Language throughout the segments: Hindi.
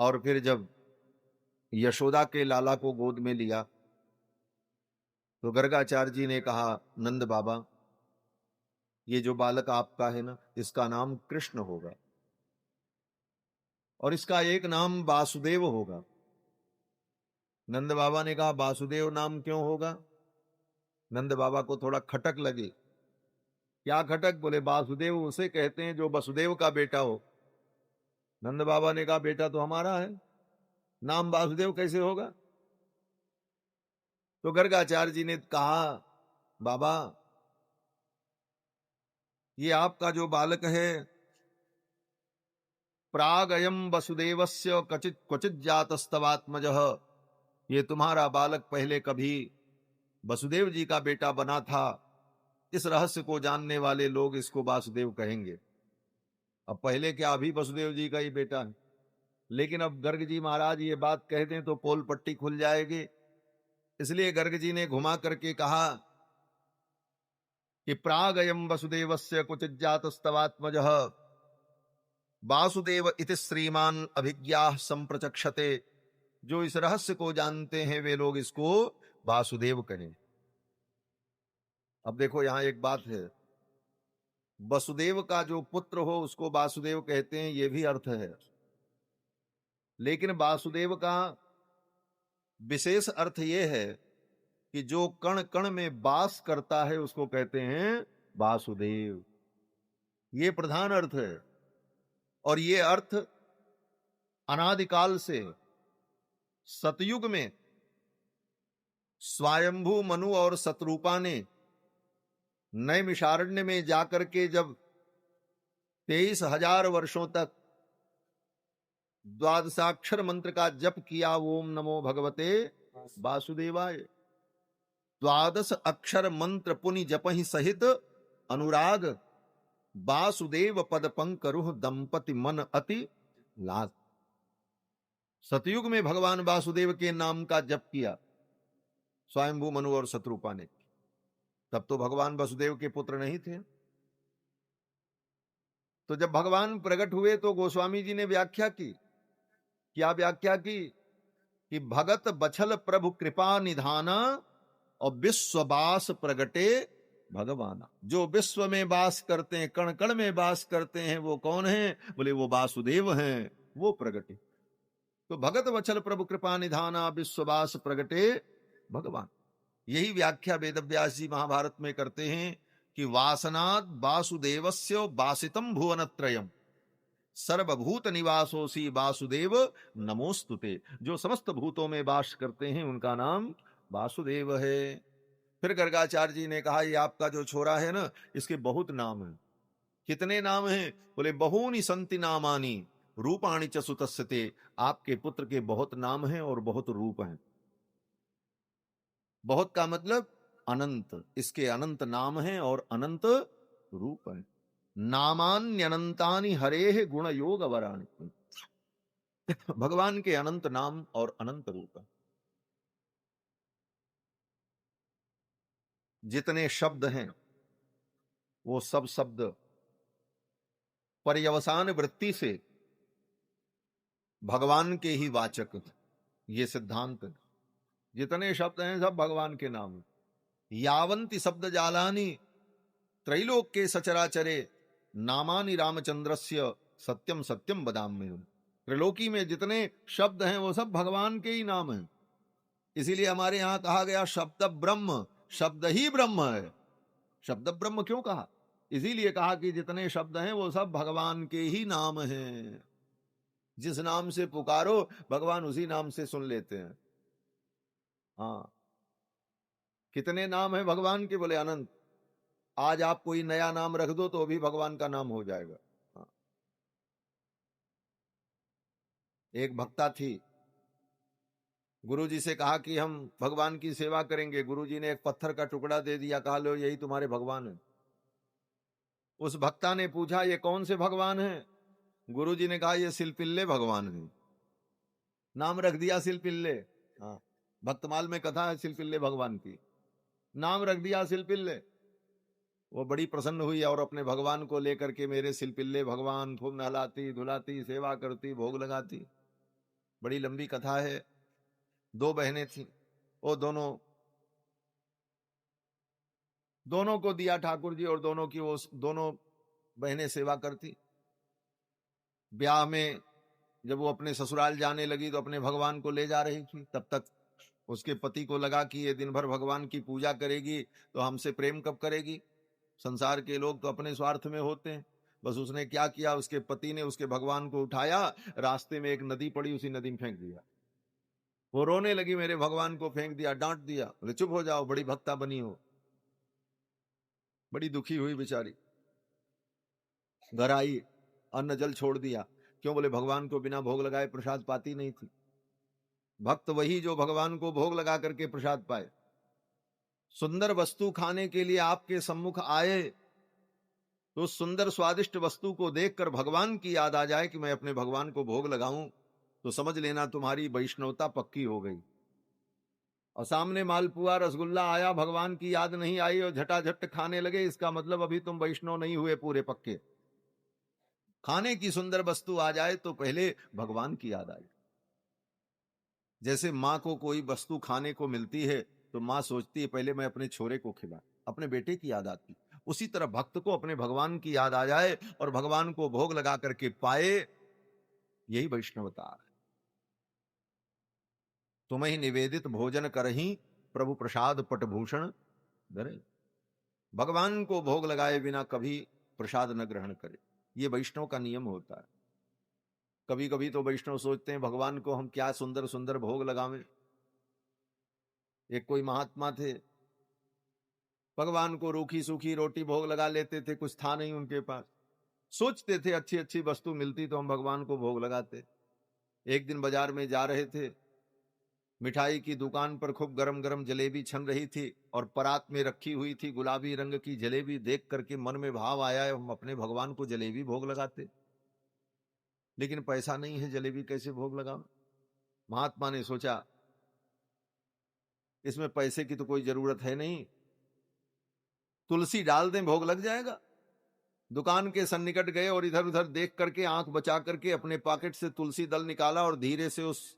और फिर जब यशोदा के लाला को गोद में लिया तो गर्गाचार्य जी ने कहा, नंद बाबा, ये जो बालक आपका है ना, इसका नाम कृष्ण होगा और इसका एक नाम वासुदेव होगा। नंद बाबा ने कहा, वासुदेव नाम क्यों होगा? नंद बाबा को थोड़ा खटक लगे। क्या खटक? बोले वासुदेव उसे कहते हैं जो वसुदेव का बेटा हो। नंद बाबा ने कहा, बेटा तो हमारा है, नाम वासुदेव कैसे होगा? तो गर्गाचार्य जी ने कहा, बाबा, ये आपका जो बालक है, प्रागयम वसुदेवस्य क्वचित क्वचित जातस्तवात्मजः, ये तुम्हारा बालक पहले कभी वसुदेव जी का बेटा बना था। इस रहस्य को जानने वाले लोग इसको वासुदेव कहेंगे। अब पहले क्या, अभी वसुदेव जी का ही बेटा है, लेकिन अब गर्ग जी महाराज ये बात कहते हैं तो पोल पट्टी खुल जाएगी। इसलिए गर्ग जी ने घुमा करके कहा कि प्रागयम वसुदेवस्य क्वचित जातस्तवात्मजः वासुदेव इति श्रीमान अभिज्ञाः संप्रचक्षते। जो इस रहस्य को जानते हैं वे लोग इसको वासुदेव कहें। अब देखो यहां एक बात है, वसुदेव का जो पुत्र हो उसको वासुदेव कहते हैं, ये भी अर्थ है, लेकिन वासुदेव का विशेष अर्थ ये है कि जो कण कण में वास करता है उसको कहते हैं वासुदेव। ये प्रधान अर्थ है और ये अर्थ अनादिकाल से सतयुग में स्वयंभू मनु और शतरूपा ने नैमिषारण्य में जाकर के जब 23,000 वर्षों तक द्वादशाक्षर मंत्र का जप किया, ओम नमो भगवते वासुदेवाय, द्वादश अक्षर मंत्र पुनि जपहि सहित अनुराग, वासुदेव पद पंकरुह दंपति मन अति लाज। सतयुग में भगवान वासुदेव के नाम का जप किया स्वयंभू मनु और शतरूपा ने। तब तो भगवान वसुदेव के पुत्र नहीं थे। तो जब भगवान प्रकट हुए तो गोस्वामी जी ने व्याख्या की। क्या व्याख्या की? कि भगत बछल प्रभु कृपा निधाना और विश्ववास प्रगटे भगवाना। जो विश्व में वास करते हैं, कण कण में वास करते हैं, वो कौन है? बोले वो वासुदेव हैं, वो प्रगटे। तो भगत बछल प्रभु कृपा निधाना विश्ववास प्रगटे भगवान। यही व्याख्या वेदव्यास जी महाभारत में करते हैं कि वासनाद वासुदेवस्य वासितम भुवनत्रयम सर्वभूत निवासोसी वासुदेव नमोस्तुते। जो समस्त भूतों में वास करते हैं उनका नाम वासुदेव है। फिर गर्गाचार्य जी ने कहा, ये आपका जो छोरा है ना, इसके बहुत नाम हैं। कितने नाम हैं? बोले बहूनि संति नामानि रूपाणि च सुतस्यते। आपके पुत्र के बहुत नाम हैं और बहुत रूप हैं। बहुत का मतलब अनंत, इसके अनंत नाम हैं और अनंत रूप हैं। नामान्यनंतानि हरेः गुण योग वराणि। भगवान के अनंत नाम और अनंत रूप हैं। जितने शब्द हैं वो सब शब्द पर्यवसान वृत्ति से भगवान के ही वाचक। ये सिद्धांत, जितने शब्द हैं सब भगवान के नाम हैं। यावंति शब्द जालानी त्रैलोक के सचराचरे नामानि रामचंद्रस्य सत्यम सत्यम बदाम्य। त्रिलोकी में जितने शब्द हैं वो सब भगवान के ही नाम हैं। इसीलिए हमारे यहां कहा गया शब्द ब्रह्म, शब्द ही ब्रह्म है। शब्द ब्रह्म क्यों कहा? इसीलिए कहा कि जितने शब्द हैं वो सब भगवान के ही नाम हैं। जिस नाम से पुकारो भगवान उसी नाम से सुन लेते हैं। हाँ, कितने नाम है भगवान के? बोले अनंत। आज आप कोई नया नाम रख दो तो भी भगवान का नाम हो जाएगा। हाँ। एक भक्ता थी, गुरुजी से कहा कि हम भगवान की सेवा करेंगे। गुरुजी ने एक पत्थर का टुकड़ा दे दिया, कहा लो यही तुम्हारे भगवान है। उस भक्ता ने पूछा, ये कौन से भगवान हैं? गुरुजी ने कहा, ये सिलपिल्ले भगवान हैं। नाम रख दिया सिलपिल्ले। हाँ, भक्तमाल में कथा है सिलपिल्ले भगवान की, नाम रख दिया सिलपिल्ले। वो बड़ी प्रसन्न हुई और अपने भगवान को लेकर के, मेरे सिलपिल्ले भगवान, खूब नहलाती धुलाती, सेवा करती, भोग लगाती। बड़ी लंबी कथा है। 2 बहनें थीं, वो दोनों को दिया ठाकुर जी, और दोनों की वो दोनों बहनें सेवा करती। ब्याह में जब वो अपने ससुराल जाने लगी तो अपने भगवान को ले जा रही थी, तब तक उसके पति को लगा कि ये दिन भर भगवान की पूजा करेगी तो हमसे प्रेम कब करेगी। संसार के लोग तो अपने स्वार्थ में होते हैं। बस उसने क्या किया, उसके पति ने उसके भगवान को उठाया, रास्ते में एक नदी पड़ी, उसी नदी में फेंक दिया। वो रोने लगी, मेरे भगवान को फेंक दिया, डांट दिया। बोले चुप हो जाओ, बड़ी भक्ता बनी हो। बड़ी दुखी हुई बेचारी, घर आई, अन्न जल छोड़ दिया। क्यों? बोले भगवान को बिना भोग लगाए प्रसाद पाती नहीं थी। भक्त वही जो भगवान को भोग लगा करके प्रसाद पाए। सुंदर वस्तु खाने के लिए आपके सम्मुख आए तो सुंदर स्वादिष्ट वस्तु को देखकर भगवान की याद आ जाए कि मैं अपने भगवान को भोग लगाऊं, तो समझ लेना तुम्हारी वैष्णवता पक्की हो गई। और सामने मालपुआ रसगुल्ला आया, भगवान की याद नहीं आई और झटाझट खाने लगे, इसका मतलब अभी तुम वैष्णव नहीं हुए पूरे पक्के। खाने की सुंदर वस्तु आ जाए तो पहले भगवान की याद आए। जैसे माँ को कोई वस्तु खाने को मिलती है तो माँ सोचती है पहले मैं अपने छोरे को खिला, अपने बेटे की याद आती। उसी तरह भक्त को अपने भगवान की याद आ जाए और भगवान को भोग लगा करके पाए, यही वैष्णवता है। तुम्हें निवेदित भोजन करही प्रभु प्रसाद पटभूषण धरे। भगवान को भोग लगाए बिना कभी प्रसाद न ग्रहण करे, ये वैष्णव का नियम होता है। कभी कभी तो वैष्णव सोचते हैं भगवान को हम क्या सुंदर सुंदर भोग लगावें। एक कोई महात्मा थे, भगवान को रूखी सूखी रोटी भोग लगा लेते थे, कुछ था नहीं उनके पास। सोचते थे अच्छी अच्छी वस्तु मिलती तो हम भगवान को भोग लगाते। एक दिन बाजार में जा रहे थे, मिठाई की दुकान पर खूब गरम गरम जलेबी छन रही थी और परात में रखी हुई थी गुलाबी रंग की जलेबी। देख करके मन में भाव आया हम अपने भगवान को जलेबी भोग लगाते, लेकिन पैसा नहीं है, जलेबी कैसे भोग लगाओ। महात्मा ने सोचा इसमें पैसे की तो कोई जरूरत है नहीं, तुलसी डाल दें भोग लग जाएगा। दुकान के सन्निकट गए और इधर उधर देख करके आंख बचा करके अपने पॉकेट से तुलसी दल निकाला और धीरे से उस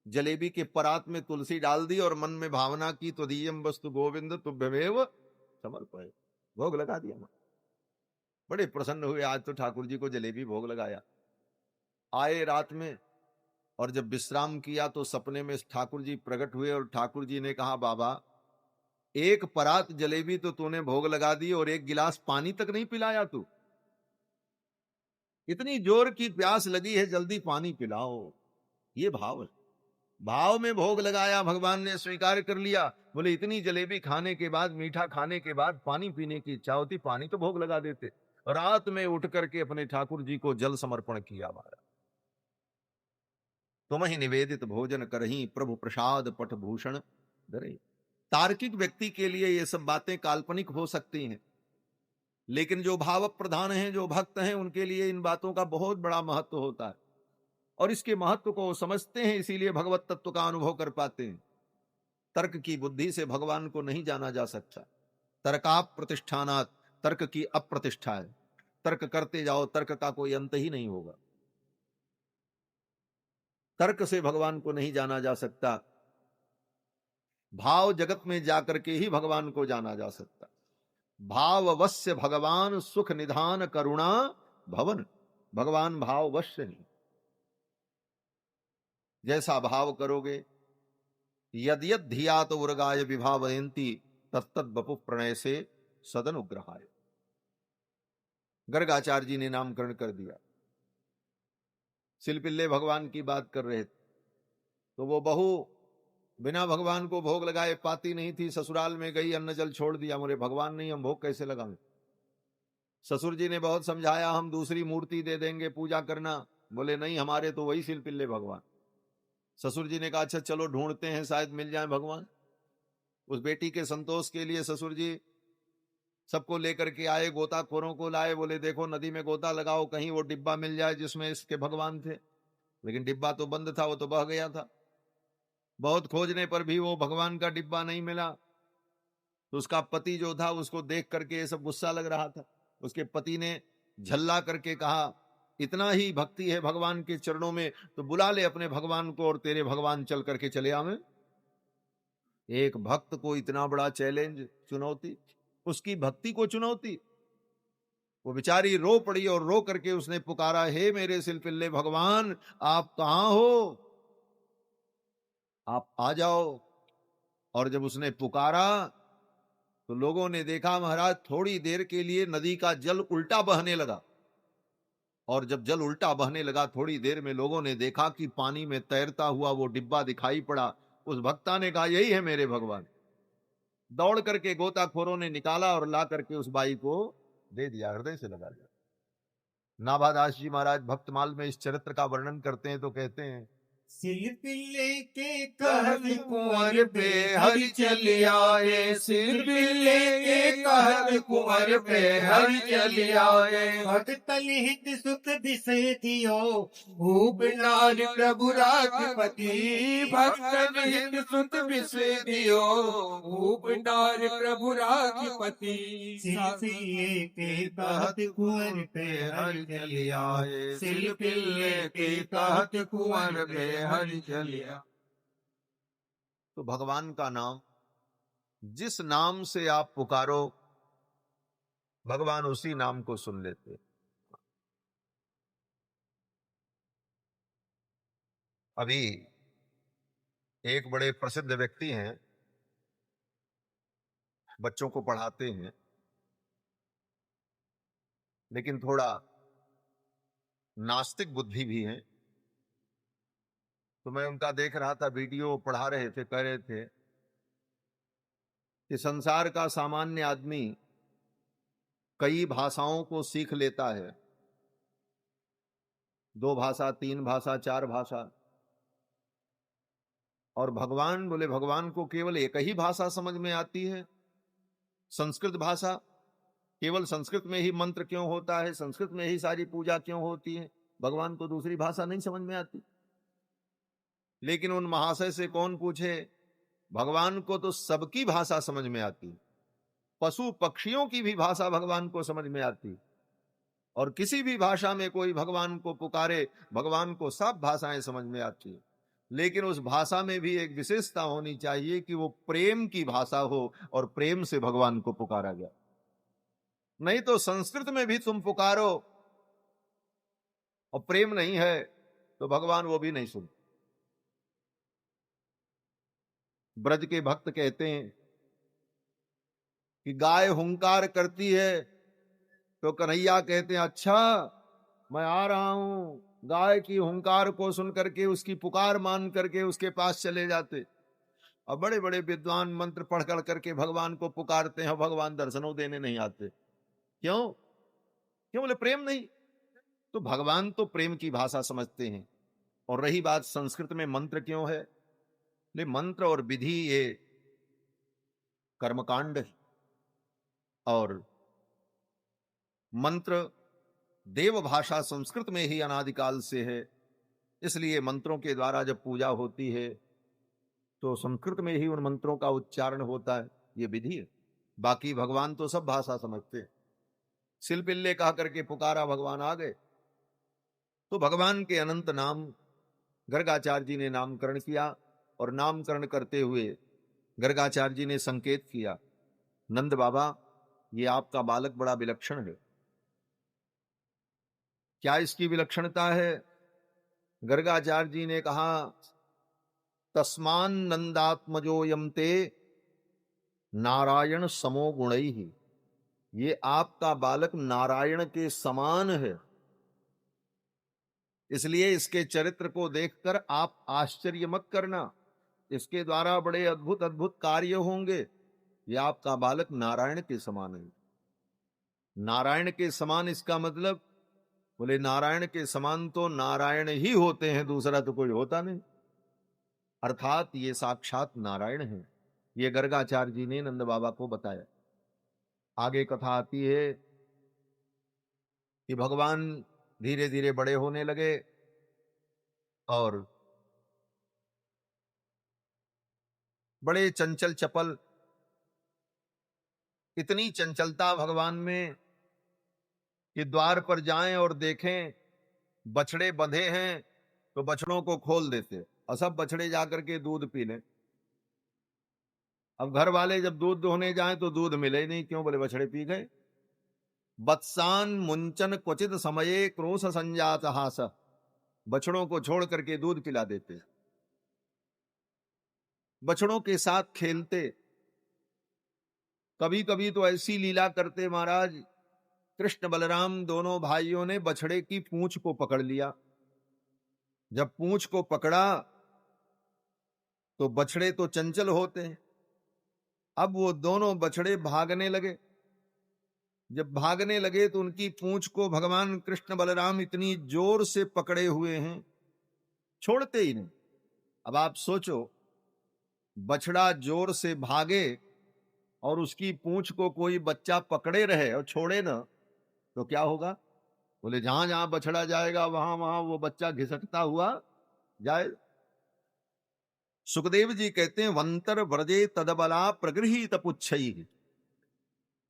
जलेबी के परात में तुलसी डाल दी और मन में भावना की त्वदीयम वस्तु गोविंद तुभ्यमेव समर्पय, भोग लगा दिया। बड़े प्रसन्न हुए, आज तो ठाकुर जी को जलेबी भोग लगाया। आए रात में और जब विश्राम किया तो सपने में ठाकुर जी प्रकट हुए और ठाकुर जी ने कहा बाबा, एक परात जलेबी तो तूने भोग लगा दी और एक गिलास पानी तक नहीं पिलाया तू। इतनी जोर की प्यास लगी है, जल्दी पानी पिलाओ। ये भाव है। भाव में भोग लगाया, भगवान ने स्वीकार कर लिया। बोले इतनी जलेबी खाने के बाद, मीठा खाने के बाद पानी पीने की इच्छा होती, पानी तो भोग लगा देते। रात में उठ करके अपने ठाकुर जी को जल समर्पण किया। हमारा तुम्हें निवेदित भोजन करही प्रभु प्रसाद पटभूषण धरे। तार्किक व्यक्ति के लिए ये सब बातें काल्पनिक हो सकती हैं, लेकिन जो भाव प्रधान हैं, जो भक्त हैं, उनके लिए इन बातों का बहुत बड़ा महत्व होता है और इसके महत्व को समझते हैं, इसीलिए भगवत तत्व का अनुभव कर पाते हैं। तर्क की बुद्धि से भगवान को नहीं जाना जा सकता। तर्काप प्रतिष्ठानात, तर्क की अप्रतिष्ठा है। तर्क करते जाओ, तर्क का कोई अंत ही नहीं होगा। तर्क से भगवान को नहीं जाना जा सकता। भाव जगत में जाकर के ही भगवान को जाना जा सकता। भाववश्य भगवान सुख निधान करुणा भवन। भगवान भाववश्य है, जैसा भाव करोगे। यद यद धियात उर्गाय विभावयन्ति तत्तद बपु प्रणय से सदनुग्रहाय। गर्गाचार्य जी ने नामकरण कर दिया। सिलपिल्ले भगवान की बात कर रहे थे तो वो बहू बिना भगवान को भोग लगाए पाती नहीं थी, ससुराल में गई, अन्न जल छोड़ दिया। मोरे भगवान नहीं, हम भोग कैसे लगाएं। ससुर जी ने बहुत समझाया, हम दूसरी मूर्ति दे देंगे पूजा करना। बोले नहीं, हमारे तो वही सिलपिल्ले भगवान। ससुर जी ने कहा अच्छा चलो ढूंढते हैं, शायद मिल जाए भगवान। उस बेटी के संतोष के लिए ससुर जी सबको लेकर के आए, गोताखोरों को लाए। बोले देखो नदी में गोता लगाओ, कहीं वो डिब्बा मिल जाए जिसमें इसके भगवान थे। लेकिन डिब्बा तो बंद था, वो तो बह गया था। बहुत खोजने पर भी वो भगवान का डिब्बा नहीं मिला। तो उसका पति जो था उसको देख करके ये सब गुस्सा लग रहा था। उसके पति ने झल्ला करके कहा इतना ही भक्ति है भगवान के चरणों में तो बुला ले अपने भगवान को और तेरे भगवान चल करके चले आवे। एक भक्त को इतना बड़ा चैलेंज, चुनौती, उसकी भक्ति को चुनौती। वो बेचारी रो पड़ी और रो करके उसने पुकारा, हे मेरे सिलपिल्ले भगवान, आप कहां हो, आप आ जाओ। और जब उसने पुकारा तो लोगों ने देखा महाराज थोड़ी देर के लिए नदी का जल उल्टा बहने लगा। और जब जल उल्टा बहने लगा थोड़ी देर में लोगों ने देखा कि पानी में तैरता हुआ वो डिब्बा दिखाई पड़ा। उस भक्ता ने कहा, यही है मेरे भगवान। दौड़ करके गोताखोरों ने निकाला और ला करके उस बाई को दे दिया, हृदय से लगा दिया। नाभादास जी महाराज भक्तमाल में इस चरित्र का वर्णन करते हैं तो कहते हैं, सिलपिल्ले के कहत कुंवर पे हरि चल आए, सिलपिल्ले के कहत कुंवर पे हरि चल आए। भक्तल हित सुख विषय दियो, भूप नार प्रभु राजपति। भक्तल हित सुख विषय दियो, भूप नार प्रभु राजपति। सिलपिल्ले के कहत कुंवर पे हरि चल आए, सिलपिल्ले के कहत कुंवर पे हरि चलिया। तो भगवान का नाम, जिस नाम से आप पुकारो भगवान उसी नाम को सुन लेते। अभी एक बड़े प्रसिद्ध व्यक्ति हैं, बच्चों को पढ़ाते हैं, लेकिन थोड़ा नास्तिक बुद्धि भी है। तो मैं उनका देख रहा था वीडियो, पढ़ा रहे थे, कह रहे थे कि संसार का सामान्य आदमी कई भाषाओं को सीख लेता है, 2 भाषा, 3 भाषा, 4 भाषा, और भगवान बोले भगवान को केवल एक ही भाषा समझ में आती है, संस्कृत भाषा। केवल संस्कृत में ही मंत्र क्यों होता है, संस्कृत में ही सारी पूजा क्यों होती है, भगवान को दूसरी भाषा नहीं समझ में आती। लेकिन उन महाशय से कौन पूछे, भगवान को तो सबकी भाषा समझ में आती, पशु पक्षियों की भी भाषा भगवान को समझ में आती। और किसी भी भाषा में कोई भगवान को पुकारे, भगवान को सब भाषाएं समझ में आती है। लेकिन उस भाषा में भी एक विशेषता होनी चाहिए कि वो प्रेम की भाषा हो और प्रेम से भगवान को पुकारा गया। नहीं तो संस्कृत में भी तुम पुकारो और प्रेम नहीं है तो भगवान वो भी नहीं सुनते। ब्रज के भक्त कहते हैं कि गाय हुंकार करती है तो कन्हैया कहते हैं, अच्छा मैं आ रहा हूं। गाय की हुंकार को सुन करके, उसकी पुकार मान करके उसके पास चले जाते। और बड़े बड़े विद्वान मंत्र पढ़ कर करके भगवान को पुकारते हैं, भगवान दर्शनों देने नहीं आते। क्यों? क्यों? बोले प्रेम नहीं। तो भगवान तो प्रेम की भाषा समझते हैं। और रही बात संस्कृत में मंत्र क्यों है, ले मंत्र और विधि ये कर्मकांड है, और मंत्र देव भाषा संस्कृत में ही अनादिकाल से है। इसलिए मंत्रों के द्वारा जब पूजा होती है तो संस्कृत में ही उन मंत्रों का उच्चारण होता है, ये विधि है। बाकी भगवान तो सब भाषा समझते हैं। सिलपिल्ले कहा करके पुकारा, भगवान आ गए। तो भगवान के अनंत नाम गर्गाचार्य जी ने नामकरण किया, और नामकरण करते हुए गर्गाचार्य जी ने संकेत किया, नंद बाबा ये आपका बालक बड़ा विलक्षण है। क्या इसकी विलक्षणता है? गर्गाचार्य जी ने कहा, तस्मान नंदात्मजोयम ते नारायण समो गुणैहि। ये आपका बालक नारायण के समान है, इसलिए इसके चरित्र को देखकर आप आश्चर्य मत करना, इसके द्वारा बड़े अद्भुत अद्भुत कार्य होंगे। ये आपका बालक नारायण के समान है। नारायण के समान इसका मतलब, बोले नारायण के समान तो नारायण ही होते हैं, दूसरा तो कोई होता नहीं। अर्थात ये साक्षात नारायण है। ये गर्गाचार्य जी ने नंद बाबा को बताया। आगे कथा आती है कि भगवान धीरे धीरे बड़े होने लगे, और बड़े चंचल चपल, इतनी चंचलता भगवान में कि द्वार पर जाएं और देखें बछड़े बंधे हैं तो बछड़ों को खोल देते और सब बछड़े जाकर के दूध पी लें। अब घर वाले जब दूध दोहने जाएं तो दूध मिले ही नहीं, क्यों? बोले बछड़े पी गए। बत्सान मुंचन क्वचित समये क्रोश संजात हास, बछड़ों को छोड़ करके दूध पिला देते, बछड़ों के साथ खेलते। कभी कभी तो ऐसी लीला करते महाराज, कृष्ण बलराम दोनों भाइयों ने बछड़े की पूंछ को पकड़ लिया। जब पूंछ को पकड़ा तो बछड़े तो चंचल होते हैं, अब वो दोनों बछड़े भागने लगे। जब भागने लगे तो उनकी पूंछ को भगवान कृष्ण बलराम इतनी जोर से पकड़े हुए हैं, छोड़ते ही नहीं। अब आप सोचो, बछड़ा जोर से भागे और उसकी पूंछ को कोई बच्चा पकड़े रहे और छोड़े ना, तो क्या होगा? बोले जहां जहां बछड़ा जाएगा वहां वहां वो बच्चा घिसटता हुआ जाए। सुखदेव जी कहते हैं, वंतर व्रजे तदबला प्रगृहीत पुच्छई,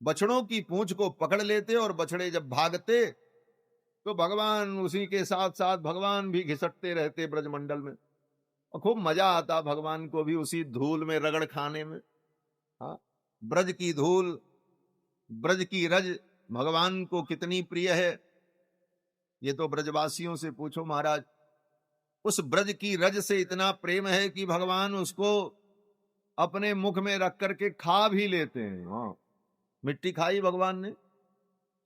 बछड़ों की पूंछ को पकड़ लेते और बछड़े जब भागते तो भगवान उसी के साथ साथ भगवान भी घिसटते रहते ब्रजमंडल में, और खूब मजा आता भगवान को भी उसी धूल में रगड़ खाने में। हाँ, ब्रज की धूल, ब्रज की रज भगवान को कितनी प्रिय है, ये तो ब्रजवासियों से पूछो महाराज। उस ब्रज की रज से इतना प्रेम है कि भगवान उसको अपने मुख में रख करके खा भी लेते हैं। हाँ, मिट्टी खाई भगवान ने,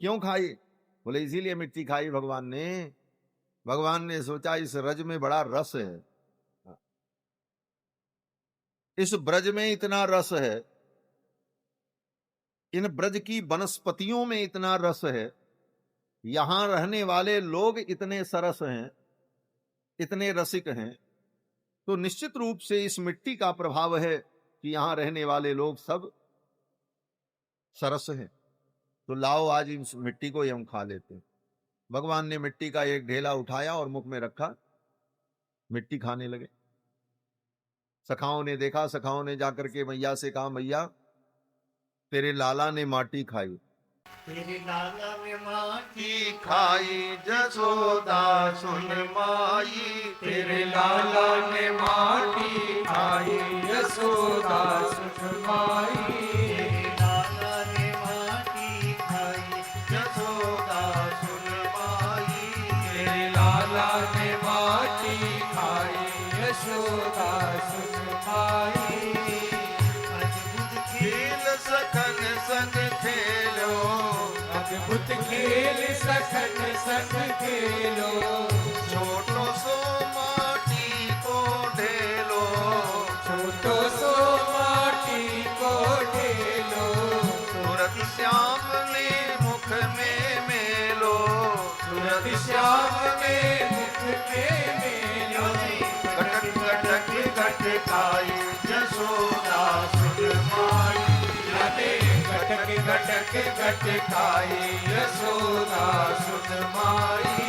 क्यों खाई? बोले इसीलिए मिट्टी खाई भगवान ने। भगवान ने सोचा इस रज में बड़ा रस है, इस ब्रज में इतना रस है, इन ब्रज की वनस्पतियों में इतना रस है, यहां रहने वाले लोग इतने सरस हैं, इतने रसिक हैं, तो निश्चित रूप से इस मिट्टी का प्रभाव है कि यहां रहने वाले लोग सब सरस हैं। तो लाओ आज इस मिट्टी को हम खा लेते हैं। भगवान ने मिट्टी का एक ढेला उठाया और मुख में रखा, मिट्टी खाने लगे। सखाओं ने देखा, सखाओं ने जाकर के मैया से कहा, मैया तेरे लाला ने माटी खाई। तेरे लाला ने माटी खाई जसोदा सुन माई, तेरे लाला ने माटी खाई यशोदा सुन माई, तेरे लाला ने माटी खाई यशोदा सुन माई, तेरे लाला ने माटी खाई यशोदा सुन माई। अद्भुत खेल सखन संग खेलो, अद्भुत खेल सखन संग खेलो, छोटो सो माटी को ढेलो, छोटो सो माटी को ढेलो, तुरत श्याम ने मुख में मेलो, तुरंत श्याम में मुख में मेलो, गटक गटक गटकाई जसोदा सुन माई, गटक गटक गटकाई यशोदा सुन माई,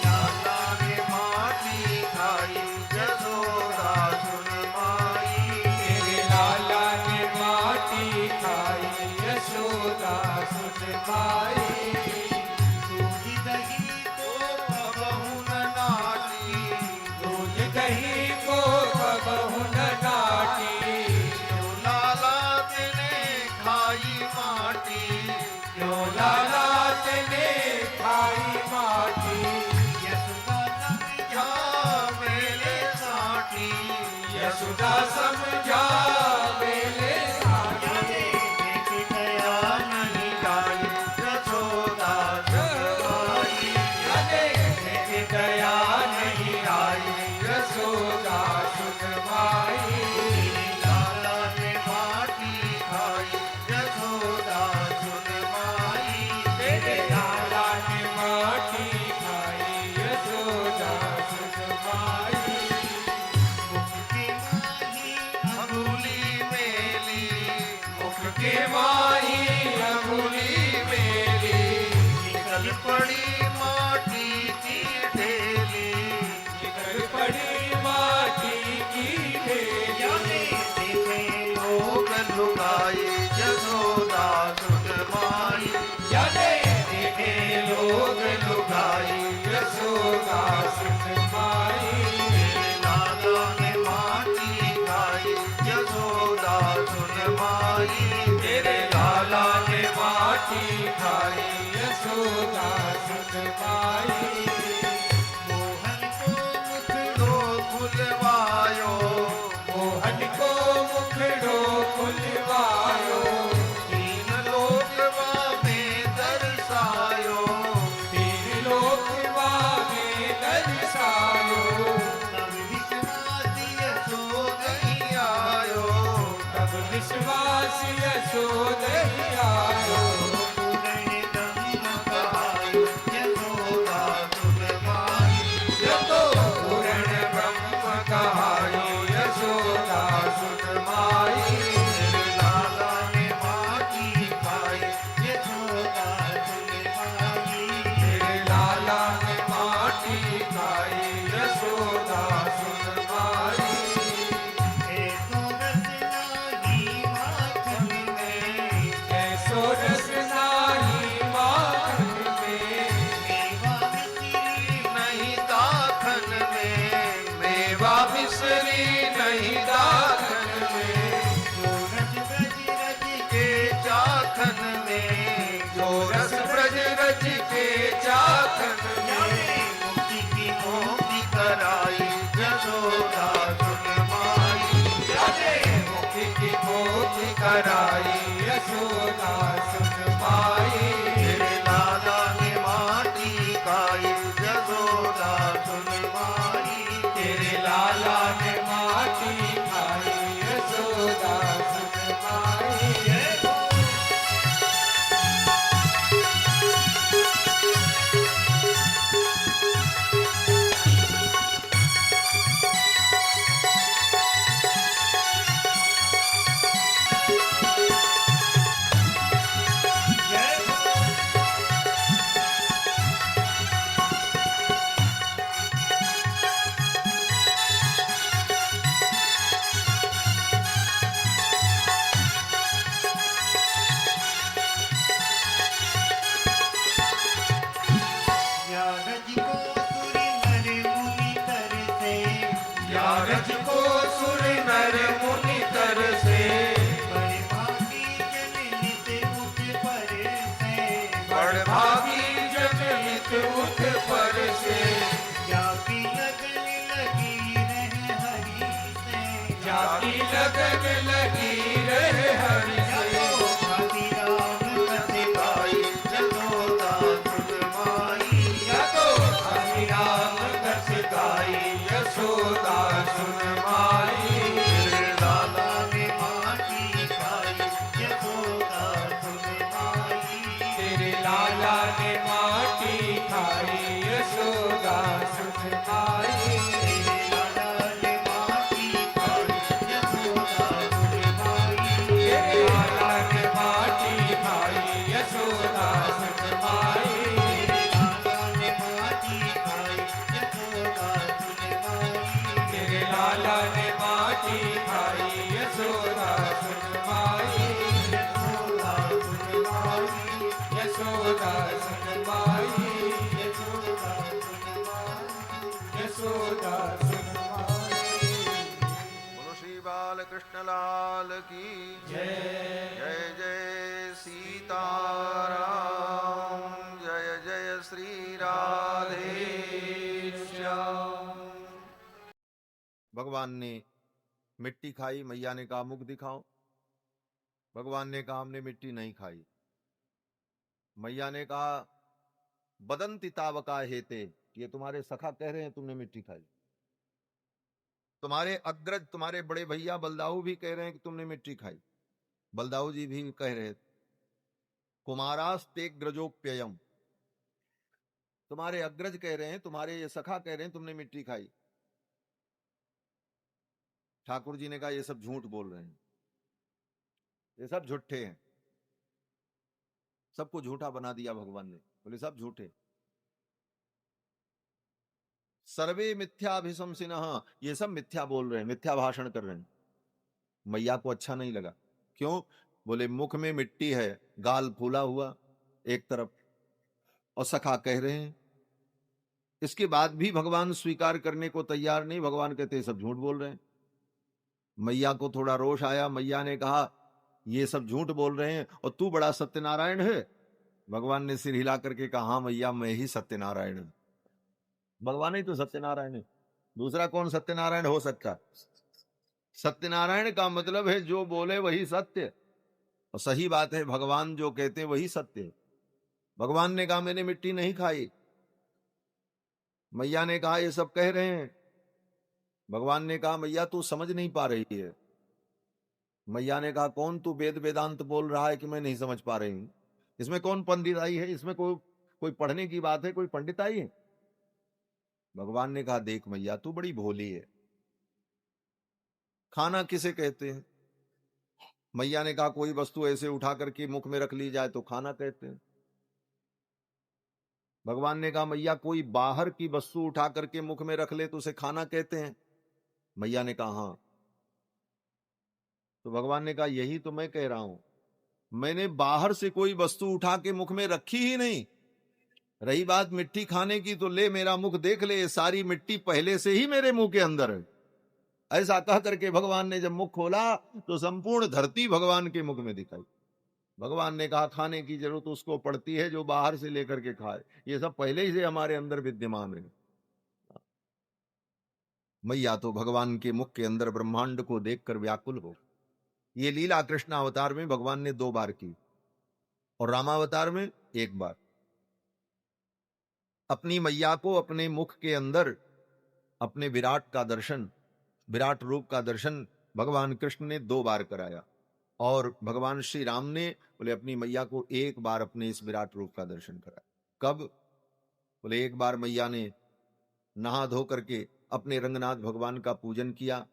लाला ने माटी खाई जसोदा सुन माई, तेरे लाला ने माटी खाई यशोदा सुन माई। दूध दही तो कबहु न नाटी, दूध दही को कबहु न नाटी, लाला तेने खाई माटी, क्यों लाला तेने खाई माटी, यशोदा समझा मेरे साटी, यशोदा समझा मेरे साथी, देख गया नहीं गाई जसोदा सुन माई, देख गया नहीं आई यशोदा सुन माई, लाला ने माटी खाई जसोदा सुन माई, तेरे लाला ने माटी खाई यशोदा सुन माई। अंगुली खाई यशोदा सुत माई मोहन को मुखड़ो खुलवायो मोहन को मुखड़ो खुलवायो तीन लोकवा में दर्शायो तीन लोकवा में दर्शायो तब विश्वास यशोदहि आयो तब विश्वास यशोदहि आयो पूर्ण ब्रह्म कहायो यशोदा सुत माई लाला ने माटी खाई यशोदा सुन माई तेरे लाला ने माटी खाई यशोदा सुत माई ऐसो रस नाही माखन में मेवा मिश्री नहीं दाखन में जो रस ब्रज रज के चाखन में मुक्ति कराई यशोदा सुन माई मुक्ति की मोक्ति कराई यशोदा सुत माई तेरे लाला ने माटी खाई यशोदा सुन माई तेरे लाला ने माटी खाई यशोदा सुत माई यारज को सुर नर मुनि तरसे बड़ भागी जन हित मुख पर से जाकी लगन लगी रहे हरि से भाई यशोदा सुन माई या तो हरि राम कथ गाई यशोदा सुन माई तेरे लाला ने माटी खाई यशोदा सुन माई तेरे लाला ने माटी खाई यशोदा सुत माई तेरे लाला ने माटी खाई यशोदा सुत माई तेरे लाला ने माटी खाई यशोदा सुत माई यशोदा सुत माई यशोदा सुत माई बोलो श्री बालकृष्ण लाल की जय जय जय सीताराम जय जय श्री राधे श्याम। भगवान ने मिट्टी खाई, मैया ने कहा मुख दिखाओ। भगवान ने कहा हमने मिट्टी नहीं खाई। मैया ने कहा बदंती तावका हेते, ये तुम्हारे सखा कह रहे हैं तुमने मिट्टी खाई। तुम्हारे अग्रज, तुम्हारे बड़े भैया बलदाऊ भी कह रहे हैं कि तुमने मिट्टी खाई। बलदाऊ जी भी कह रहे थे कुमारास्ते ग्रजोप्ययम, तुम्हारे अग्रज कह रहे हैं, तुम्हारे ये सखा कह रहे हैं तुमने मिट्टी खाई। ठाकुर जी ने कहा ये सब झूठ बोल रहे हैं, ये सब झूठे हैं। सबको झूठा बना दिया भगवान ने, बोले सब झूठे। सर्वे मिथ्याभिशंसिनः, ये सब मिथ्या बोल रहे हैं, मिथ्या भाषण कर रहे हैं। मैया को अच्छा नहीं लगा। क्यों? बोले मुख में मिट्टी है, गाल फूला हुआ एक तरफ, और सखा कह रहे हैं। इसके बाद भी भगवान स्वीकार करने को तैयार नहीं। भगवान कहते हैं सब झूठ बोल रहे हैं। मैया को थोड़ा रोष आया। मैया ने कहा ये सब झूठ बोल रहे हैं और तू बड़ा सत्यनारायण है, भगवान ने सिर हिला करके कहा, हाँ मैया मैं ही सत्यनारायण हूं। भगवान ही तो सत्यनारायण है, दूसरा कौन सत्यनारायण हो सकता? सत्यनारायण का मतलब है जो बोले वही सत्य, और सही बात है, भगवान जो कहते हैं वही सत्य है। भगवान ने कहा मैंने मिट्टी नहीं खाई, मैया ने कहा ये सब कह रहे हैं। भगवान ने कहा मैया तू समझ नहीं पा रही है। मैया ने कहा कौन तू वेद वेदांत बोल रहा है कि मैं नहीं समझ पा रही हूं? इसमें कौन पंडिताई है? इसमें कोई पढ़ने की बात है? कोई पंडिताई है? भगवान ने कहा देख मैया तू बड़ी भोली है, खाना किसे कहते हैं? मैया ने कहा कोई वस्तु ऐसे उठा करके मुख में रख ली जाए तो खाना कहते हैं। भगवान ने कहा मैया कोई बाहर की वस्तु उठा करके मुख में रख ले तो उसे खाना कहते हैं? मैया ने कहा हाँ। तो भगवान ने कहा यही तो मैं कह रहा हूं, मैंने बाहर से कोई वस्तु उठा के मुख में रखी ही नहीं। रही बात मिट्टी खाने की तो ले मेरा मुख देख ले, सारी मिट्टी पहले से ही मेरे मुंह के अंदर है। ऐसा कह करके भगवान ने जब मुख खोला तो संपूर्ण धरती भगवान के मुख में दिखाई। भगवान ने कहा खाने की जरूरत उसको पड़ती है जो बाहर से लेकर के खाए, ये सब पहले ही से हमारे अंदर विद्यमान है। मैया तो भगवान के मुख के अंदर ब्रह्मांड को देखकर व्याकुल हो। ये लीला कृष्ण अवतार में भगवान ने 2 बार की और रामावतार में 1 बार। अपनी मैया को अपने मुख के अंदर अपने विराट का दर्शन, विराट रूप का दर्शन भगवान कृष्ण ने 2 बार कराया, और भगवान श्री राम ने बोले अपनी मैया को 1 बार अपने इस विराट रूप का दर्शन कराया। कब? बोले 1 बार मैया ने नहा धो करके अपने रंगनाथ भगवान का पूजन किया,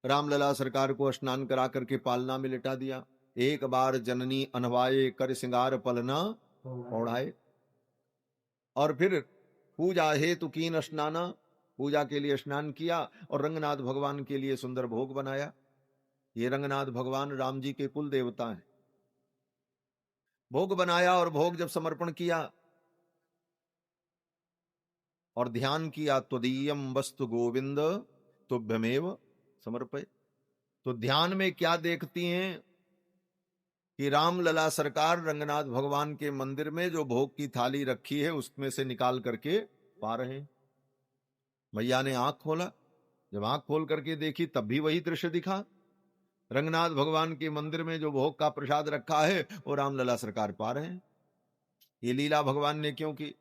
रामलला सरकार को स्नान करा करके पालना में लिटा दिया। 1 बार जननी अनवाए कर सिंगार पलना ओढ़ाए, और फिर पूजा हेतु कीन स्नाना, पूजा के लिए स्नान किया और रंगनाथ भगवान के लिए सुंदर भोग बनाया। ये रंगनाथ भगवान राम जी के कुल देवता हैं। भोग बनाया और भोग जब समर्पण किया और ध्यान किया, त्वदीयम वस्तु गोविंद तुभ्यमेव समर्पय। तो ध्यान में क्या देखती हैं कि रामलला सरकार रंगनाथ भगवान के मंदिर में जो भोग की थाली रखी है उसमें से निकाल करके पा रहे हैं। मैया ने आंख खोला, जब आंख खोल करके देखी तब भी वही दृश्य दिखा। रंगनाथ भगवान के मंदिर में जो भोग का प्रसाद रखा है वो रामलला सरकार पा रहे हैं। ये लीला भगवान ने क्यों की?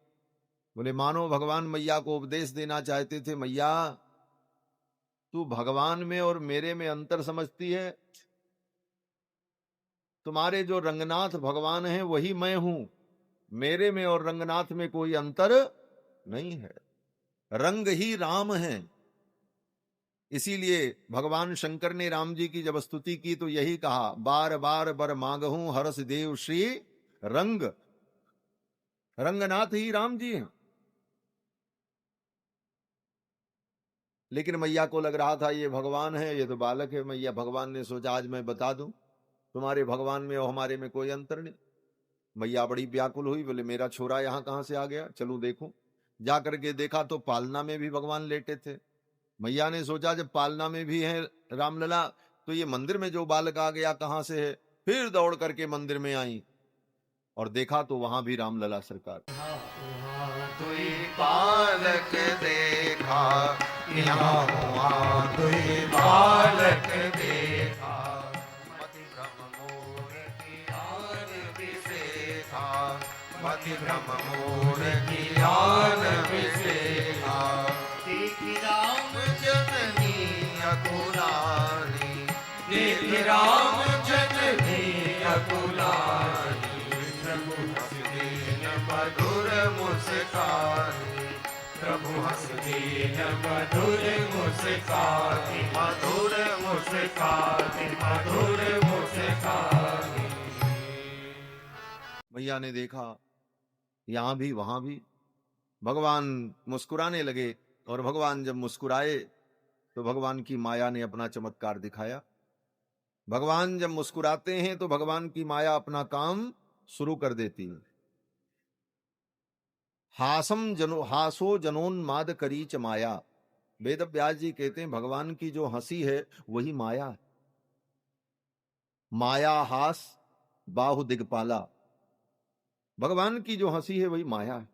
बोले मानो भगवान मैया को उपदेश देना चाहते थे, मैया तू भगवान में और मेरे में अंतर समझती है। तुम्हारे जो रंगनाथ भगवान हैं वही मैं हूं, मेरे में और रंगनाथ में कोई अंतर नहीं है, रंग ही राम है। इसीलिए भगवान शंकर ने राम जी की जब स्तुति की तो यही कहा, बार बार बर मांगहूं हरस देव श्री रंग। रंगनाथ ही राम जी हैं। लेकिन मैया को लग रहा था ये भगवान है, ये तो बालक है। मैया भगवान ने सोचा आज मैं बता दूं तुम्हारे भगवान में और हमारे में कोई अंतर नहीं। मैया बड़ी व्याकुल हुई, बोले मेरा छोरा यहां कहां से आ गया, चलूं देखूं। जाकर के देखा तो पालना में भी भगवान लेटे थे। मैया ने सोचा जब पालना में भी है रामलला तो ये मंदिर में जो बालक आ गया कहां से है। फिर दौड़ करके मंदिर में आई और देखा तो वहां भी रामलला सरकार। तू बालक देखा, यहाँ हुआ तू बालक देखा, मति भ्रम मोर की आन बिसेखा, मति भ्रम मोर की आन बिसेखा। देखी राम जननी अकुलानी, देखी राम जननी अकुलानी, प्रभु हंस दीन मधुर मुस्कानी, प्रभु हंस दीन मधुर मुस्कानी, मधुर मुस्कानी, मधुर मुस्कानी। मैया ने देखा यहां भी वहां भी भगवान मुस्कुराने लगे, और भगवान जब मुस्कुराए तो भगवान की माया ने अपना चमत्कार दिखाया। भगवान जब मुस्कुराते हैं तो भगवान की माया अपना काम शुरू कर देती है। हासो जनोन्माद करी च माया। वेद व्यास जी कहते हैं भगवान की जो हंसी है वही माया है। माया हास बाहु दिगपाला, भगवान की जो हंसी है वही माया है।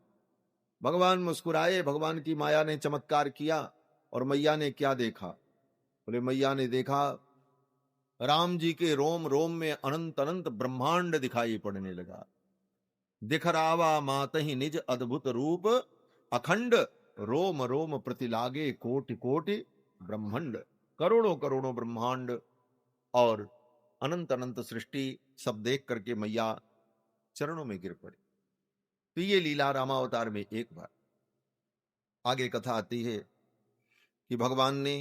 भगवान मुस्कुराए, भगवान की माया ने चमत्कार किया, और मैया ने क्या देखा? बोले मैया ने देखा राम जी के रोम रोम में अनंत अनंत ब्रह्मांड दिखाई पड़ने लगा। दिख रावा मात ही निज अद्भुत रूप, अखंड रोम रोम प्रतिलागे कोटि कोटि ब्रह्मांड। करोड़ों करोड़ों ब्रह्मांड और अनंत अनंत सृष्टि सब देख करके मैया चरणों में गिर पड़ी। तो ये लीला रामावतार में एक बार। आगे कथा आती है कि भगवान ने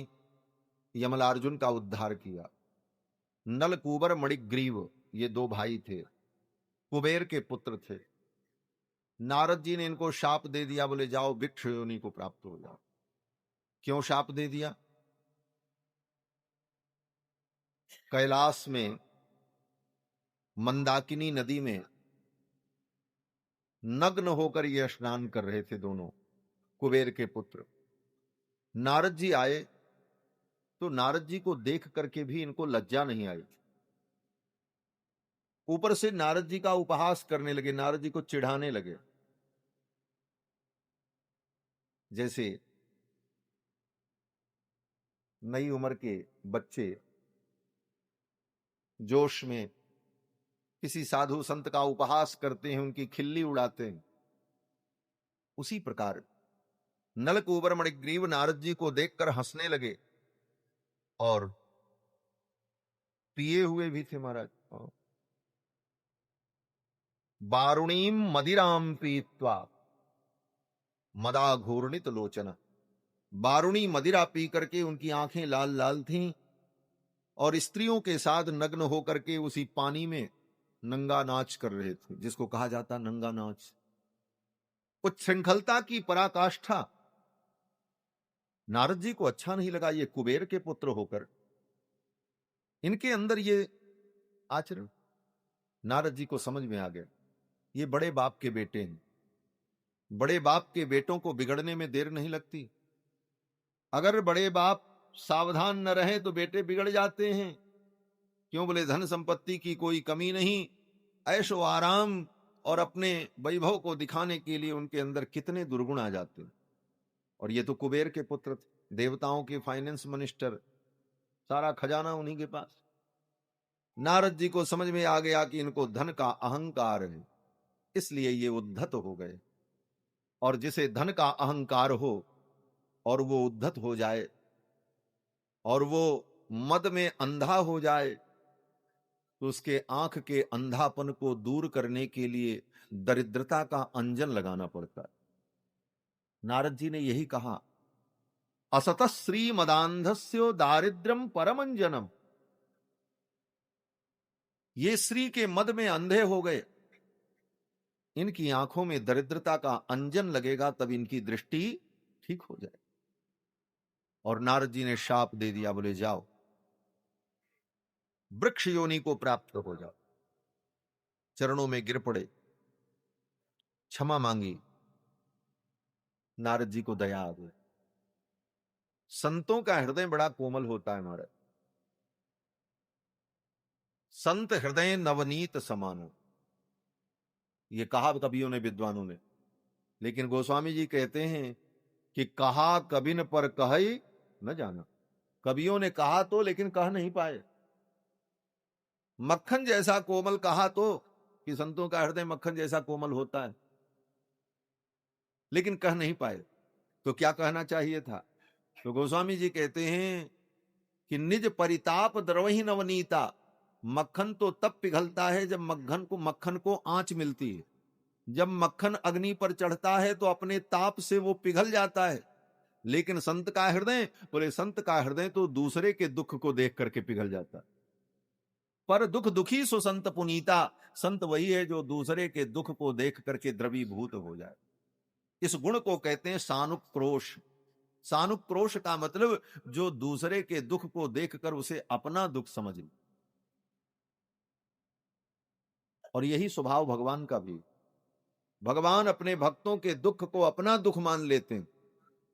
यमलार्जुन का उद्धार किया। नलकूबर मणिग्रीव ये दो भाई थे, कुबेर के पुत्र थे। नारद जी ने इनको शाप दे दिया, बोले जाओ वृक्ष योनि को प्राप्त हो जाओ। क्यों शाप दे दिया? कैलाश में मंदाकिनी नदी में नग्न होकर ये स्नान कर रहे थे दोनों कुबेर के पुत्र। नारद जी आए तो नारद जी को देख करके भी इनको लज्जा नहीं आई। ऊपर से नारद जी का उपहास करने लगे, नारद जी को चिढ़ाने लगे। जैसे नई उम्र के बच्चे जोश में किसी साधु संत का उपहास करते हैं, उनकी खिल्ली उड़ाते हैं, उसी प्रकार नलकूबर मणिग्रीव नारद जी को देखकर हंसने लगे। और पिए हुए भी थे महाराज। बारुणीम मदिराम पीत्वा मदा घूर्णित लोचन। बारुणी मदिरा पी करके उनकी आंखें लाल लाल थीं, और स्त्रियों के साथ नग्न होकर के उसी पानी में नंगा नाच कर रहे थे, जिसको कहा जाता नंगा नाच। कुछ श्रृंखलता की पराकाष्ठा। नारद जी को अच्छा नहीं लगा, ये कुबेर के पुत्र होकर इनके अंदर ये आचरण। नारद जी को समझ में आ गया, ये बड़े बाप के बेटे हैं। बड़े बाप के बेटों को बिगड़ने में देर नहीं लगती। अगर बड़े बाप सावधान न रहे तो बेटे बिगड़ जाते हैं। क्यों? बोले धन संपत्ति की कोई कमी नहीं, ऐशो आराम और अपने वैभव को दिखाने के लिए उनके अंदर कितने दुर्गुण आ जाते हैं। और ये तो कुबेर के पुत्र थे, देवताओं के फाइनेंस मिनिस्टर, सारा खजाना उन्हीं के पास। नारद जी को समझ में आ गया कि इनको धन का अहंकार है, इसलिए ये उद्धत हो गए। और जिसे धन का अहंकार हो और वो उद्धत हो जाए और वो मद में अंधा हो जाए, तो उसके आंख के अंधापन को दूर करने के लिए दरिद्रता का अंजन लगाना पड़ता है। नारद जी ने यही कहा, असत श्री मदांधस्यो दारिद्र्यम परमंजनम। ये श्री के मद में अंधे हो गए, इनकी आंखों में दरिद्रता का अंजन लगेगा, तब इनकी दृष्टि ठीक हो जाए। और नारद जी ने शाप दे दिया, बोले जाओ वृक्ष योनि को प्राप्त हो जाओ। चरणों में गिर पड़े, क्षमा मांगी। नारद जी को दया आ गई। संतों का हृदय बड़ा कोमल होता है महाराज। संत हृदय नवनीत समानो, ये कहा कवियों ने, विद्वानों ने। लेकिन गोस्वामी जी कहते हैं कि कहा कबिन पर कही न जाना। कवियों ने कहा तो, लेकिन कह नहीं पाए। मक्खन जैसा कोमल कहा तो, कि संतों का हृदय मक्खन जैसा कोमल होता है, लेकिन कह नहीं पाए। तो क्या कहना चाहिए था? तो गोस्वामी जी कहते हैं कि निज परिताप द्रवहि नवनीता। मक्खन तो तब पिघलता है जब मक्खन को आंच मिलती है। जब मक्खन अग्नि पर चढ़ता है तो अपने ताप से वो पिघल जाता है। लेकिन संत का हृदय, बोले संत का हृदय तो दूसरे के दुख को देख करके पिघल जाता है। पर दुख दुखी सो संत पुनीता। संत वही है जो दूसरे के दुख को देख करके द्रवीभूत हो जाए। इस गुण को कहते हैं सानुक्रोश। सानुक्रोश का मतलब जो दूसरे के दुख को देखकर उसे अपना दुख समझ ले। और यही स्वभाव भगवान का भी। भगवान अपने भक्तों के दुख को अपना दुख मान लेते हैं।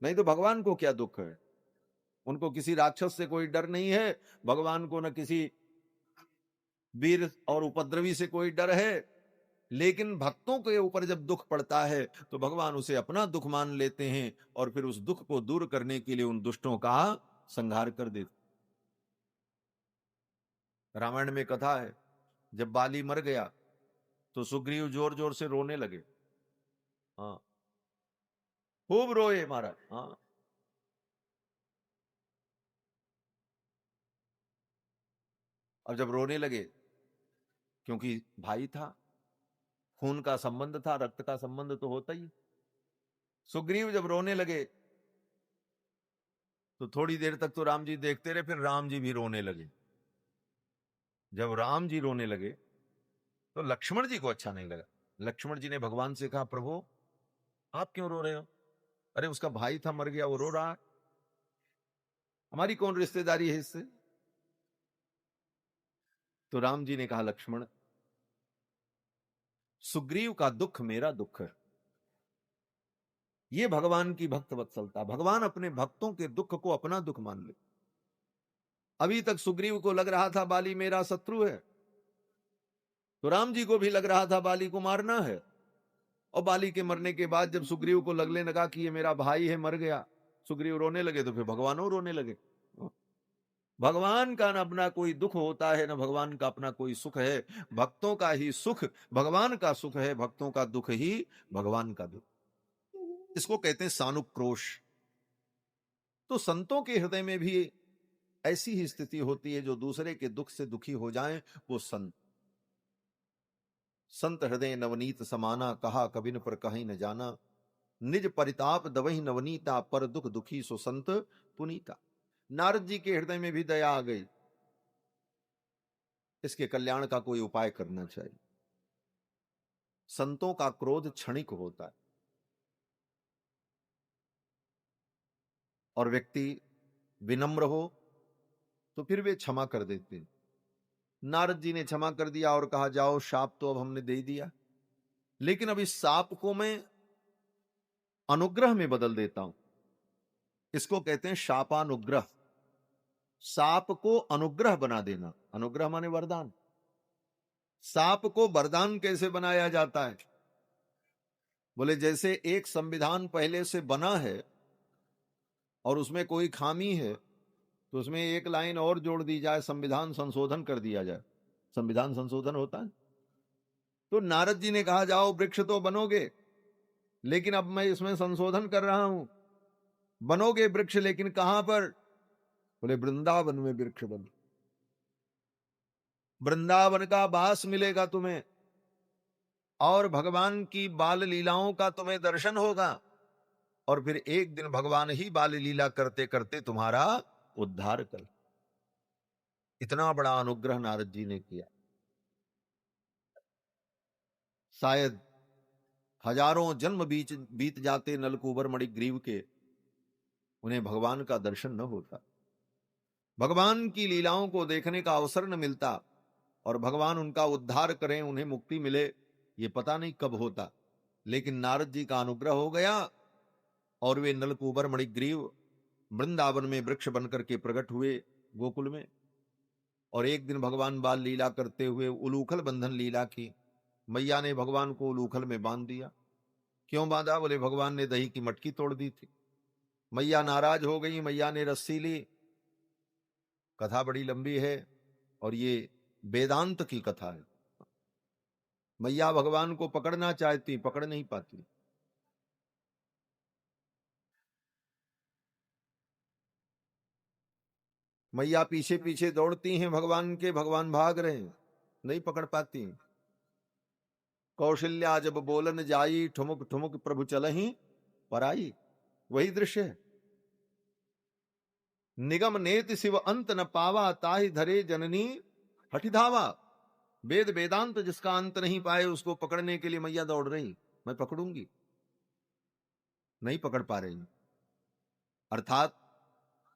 नहीं तो भगवान को क्या दुख है? उनको किसी राक्षस से कोई डर नहीं है। भगवान को न किसी वीर और उपद्रवी से कोई डर है। लेकिन भक्तों के ऊपर जब दुख पड़ता है तो भगवान उसे अपना दुख मान लेते हैं और फिर उस दुख को दूर करने के लिए उन दुष्टों का संहार कर देते। रामायण में कथा है, जब बाली मर गया तो सुग्रीव जोर जोर से रोने लगे। हाँ, खूब रोए महाराज। हाँ, और जब रोने लगे, क्योंकि भाई था, खून का संबंध था, रक्त का संबंध तो होता ही। सुग्रीव जब रोने लगे तो थोड़ी देर तक तो राम जी देखते रहे, फिर राम जी भी रोने लगे। जब राम जी रोने लगे तो लक्ष्मण जी को अच्छा नहीं लगा। लक्ष्मण जी ने भगवान से कहा, प्रभु आप क्यों रो रहे हो? अरे उसका भाई था, मर गया, वो रो रहा है, हमारी कौन रिश्तेदारी है इससे? तो राम जी ने कहा, लक्ष्मण सुग्रीव का दुख मेरा दुख है। ये भगवान की भक्त वत्सलता, भगवान अपने भक्तों के दुख को अपना दुख मान ले। अभी तक सुग्रीव को लग रहा था बाली मेरा शत्रु है, तो राम जी को भी लग रहा था बाली को मारना है। और बाली के मरने के बाद जब सुग्रीव को लगने लगा कि ये मेरा भाई है, मर गया, सुग्रीव रोने लगे, तो फिर भगवानों रोने लगे। भगवान का न अपना कोई दुख होता है, न भगवान का अपना कोई सुख है। भक्तों का ही सुख भगवान का सुख है, भक्तों का दुख ही भगवान का दुख। इसको कहते हैं सानुक्रोश। तो संतों के हृदय में भी ऐसी ही स्थिति होती है, जो दूसरे के दुख से दुखी हो जाएं, वो संत। संत हृदय नवनीत समाना, कहा कबिन पर कहीं न जाना। निज परिताप दवहि नवनीता, पर दुख दुखी सो संत पुनीता। नारद जी के हृदय में भी दया आ गई, इसके कल्याण का कोई उपाय करना चाहिए। संतों का क्रोध क्षणिक होता है और व्यक्ति विनम्र हो तो फिर वे क्षमा कर देते हैं। नारद जी ने क्षमा कर दिया और कहा, जाओ, शाप तो अब हमने दे दिया, लेकिन अब इस शाप को मैं अनुग्रह में बदल देता हूं। इसको कहते हैं शापानुग्रह। शाप को अनुग्रह बना देना। अनुग्रह माने वरदान। शाप को वरदान कैसे बनाया जाता है? बोले जैसे एक संविधान पहले से बना है और उसमें कोई खामी है, तो उसमें एक लाइन और जोड़ दी जाए, संविधान संशोधन कर दिया जाए, संविधान संशोधन होता है। तो नारद जी ने कहा, जाओ वृक्ष तो बनोगे, लेकिन अब मैं इसमें संशोधन कर रहा हूं। बनोगे वृक्ष, लेकिन कहां पर? बोले वृंदावन में वृक्ष बन, वृंदावन का वास मिलेगा तुम्हें, और भगवान की बाल लीलाओं का तुम्हें दर्शन होगा, और फिर एक दिन भगवान ही बाल लीला करते करते तुम्हारा उद्धार कर। इतना बड़ा अनुग्रह नारद जी ने किया। शायद हजारों जन्म बीत जाते नलकूबर मणिग्रीव के, उन्हें भगवान का दर्शन न होता, भगवान की लीलाओं को देखने का अवसर न मिलता, और भगवान उनका उद्धार करें, उन्हें मुक्ति मिले, ये पता नहीं कब होता। लेकिन नारद जी का अनुग्रह हो गया और वे नलकूबर मणिग्रीव वृंदावन में वृक्ष बनकर के प्रकट हुए गोकुल में। और एक दिन भगवान बाल लीला करते हुए उलूखल बंधन लीला की। मैया ने भगवान को उलूखल में बांध दिया। क्यों बांधा? बोले भगवान ने दही की मटकी तोड़ दी थी। मैया नाराज हो गई, मैया ने रस्सी ली। कथा बड़ी लंबी है और ये वेदांत की कथा है। मैया भगवान को पकड़ना चाहती, पकड़ नहीं पाती। मैया पीछे पीछे दौड़ती हैं भगवान के, भगवान भाग रहे हैं, नहीं पकड़ पाती। कौशल्या जब बोलन जाई, ठुमुक ठुमुक प्रभु चलहि पराई। वही दृश्य है। निगम नेति शिव अंत न पावा, ताहि धरे जननी हठि धावा। वेद वेदांत जिसका अंत नहीं पाए, उसको पकड़ने के लिए मैया दौड़ रही, मैं पकड़ूंगी, नहीं पकड़ पा रही। अर्थात